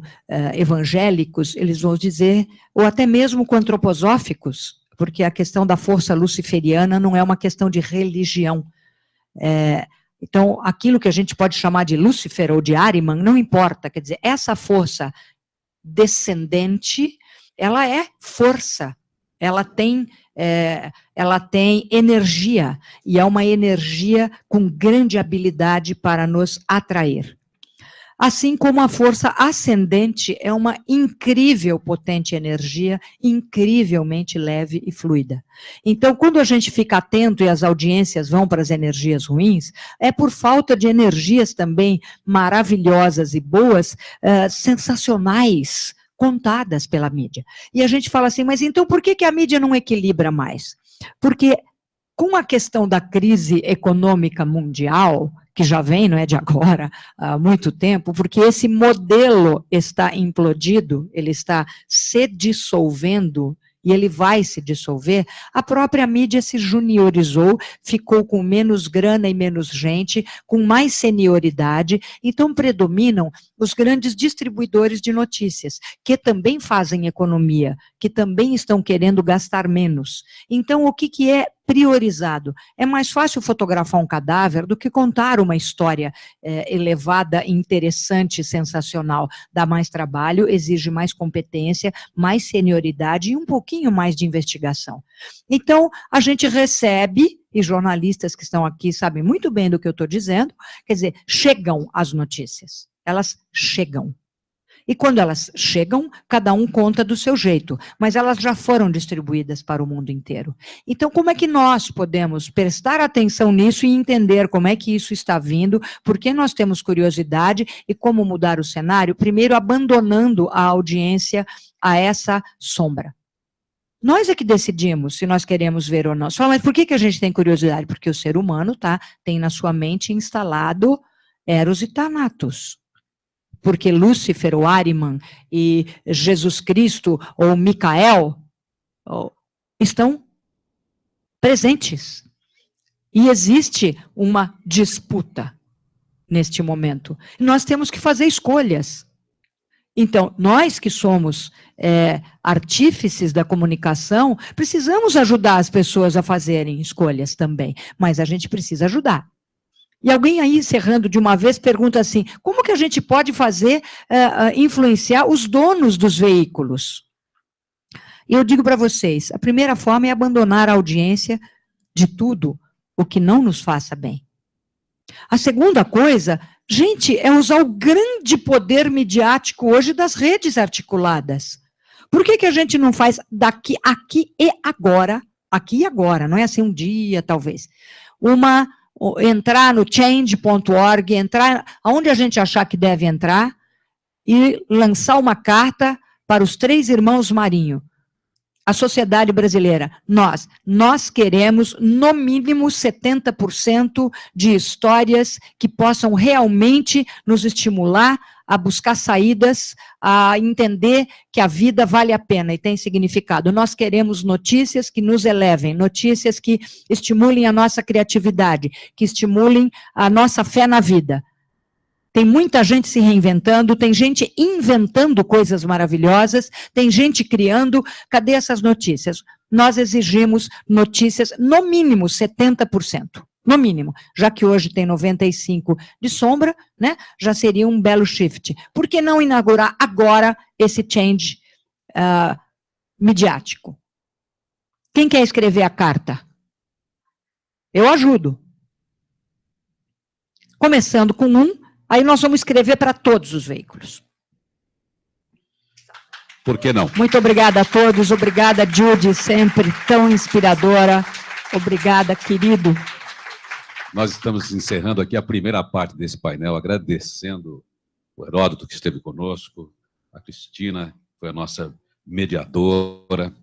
evangélicos, eles vão dizer, ou até mesmo com antroposóficos, porque a questão da força luciferiana não é uma questão de religião. Então, aquilo que a gente pode chamar de Lúcifer ou de Ahriman, não importa, quer dizer, essa força descendente, ela é força, ela tem energia, e é uma energia com grande habilidade para nos atrair. Assim como a força ascendente é uma incrível, potente energia, incrivelmente leve e fluida. Então, quando a gente fica atento e as audiências vão para as energias ruins, é por falta de energias também maravilhosas e boas, sensacionais, contadas pela mídia. E a gente fala assim, mas então por que a mídia não equilibra mais? Porque com a questão da crise econômica mundial, que já vem, não é de agora, há muito tempo, porque esse modelo está implodido, ele está se dissolvendo, e ele vai se dissolver, a própria mídia se juniorizou, ficou com menos grana e menos gente, com mais senioridade, então predominam os grandes distribuidores de notícias, que também fazem economia, que também estão querendo gastar menos. Então, o que é priorizado? É mais fácil fotografar um cadáver do que contar uma história elevada, interessante, sensacional. Dá mais trabalho, exige mais competência, mais senioridade e um pouquinho mais de investigação. Então, a gente recebe, e jornalistas que estão aqui sabem muito bem do que eu estou dizendo, quer dizer, chegam as notícias, elas chegam. E quando elas chegam, cada um conta do seu jeito, mas elas já foram distribuídas para o mundo inteiro. Então, como é que nós podemos prestar atenção nisso e entender como é que isso está vindo, por que nós temos curiosidade e como mudar o cenário? Primeiro, abandonando a audiência a essa sombra. Nós é que decidimos se nós queremos ver ou não. Só, mas por que a gente tem curiosidade? Porque o ser humano tem na sua mente instalado Eros e Thanatos. Porque Lúcifer, ou Ahriman, e Jesus Cristo, ou Micael, estão presentes. E existe uma disputa neste momento. Nós temos que fazer escolhas. Então, nós que somos artífices da comunicação, precisamos ajudar as pessoas a fazerem escolhas também, mas a gente precisa ajudar. E alguém aí, encerrando de uma vez, pergunta assim, como que a gente pode fazer, influenciar os donos dos veículos? E eu digo para vocês, a primeira forma é abandonar a audiência de tudo o que não nos faça bem. A segunda coisa, gente, é usar o grande poder midiático hoje das redes articuladas. Por que a gente não faz aqui e agora, não é assim um dia, talvez, entrar no change.org, entrar aonde a gente achar que deve entrar e lançar uma carta para os 3 irmãos Marinho. A sociedade brasileira, nós queremos, no mínimo, 70% de histórias que possam realmente nos estimular a buscar saídas, a entender que a vida vale a pena e tem significado. Nós queremos notícias que nos elevem, notícias que estimulem a nossa criatividade, que estimulem a nossa fé na vida. Tem muita gente se reinventando, tem gente inventando coisas maravilhosas, tem gente criando. Cadê essas notícias? Nós exigimos notícias, no mínimo, 70%. No mínimo. Já que hoje tem 95% de sombra, né? Já seria um belo shift. Por que não inaugurar agora esse change midiático. Quem quer escrever a carta? Eu ajudo. Começando com um, aí nós vamos escrever para todos os veículos. Por que não? Muito obrigada a todos, obrigada, Judy, sempre tão inspiradora. Obrigada, querido. Nós estamos encerrando aqui a primeira parte desse painel, agradecendo o Heródoto, que esteve conosco, a Cristina, que foi a nossa mediadora,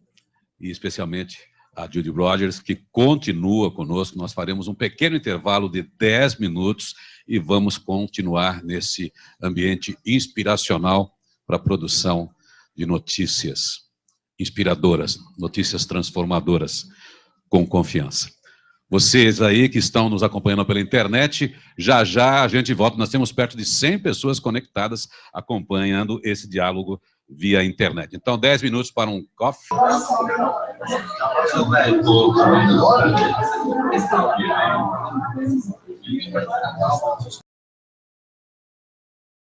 e especialmente a Judy Rogers, que continua conosco. Nós faremos um pequeno intervalo de 10 minutos e vamos continuar nesse ambiente inspiracional para a produção de notícias inspiradoras, notícias transformadoras, com confiança. Vocês aí que estão nos acompanhando pela internet, já já a gente volta. Nós temos perto de 100 pessoas conectadas acompanhando esse diálogo via internet. Então, 10 minutos para um coffee.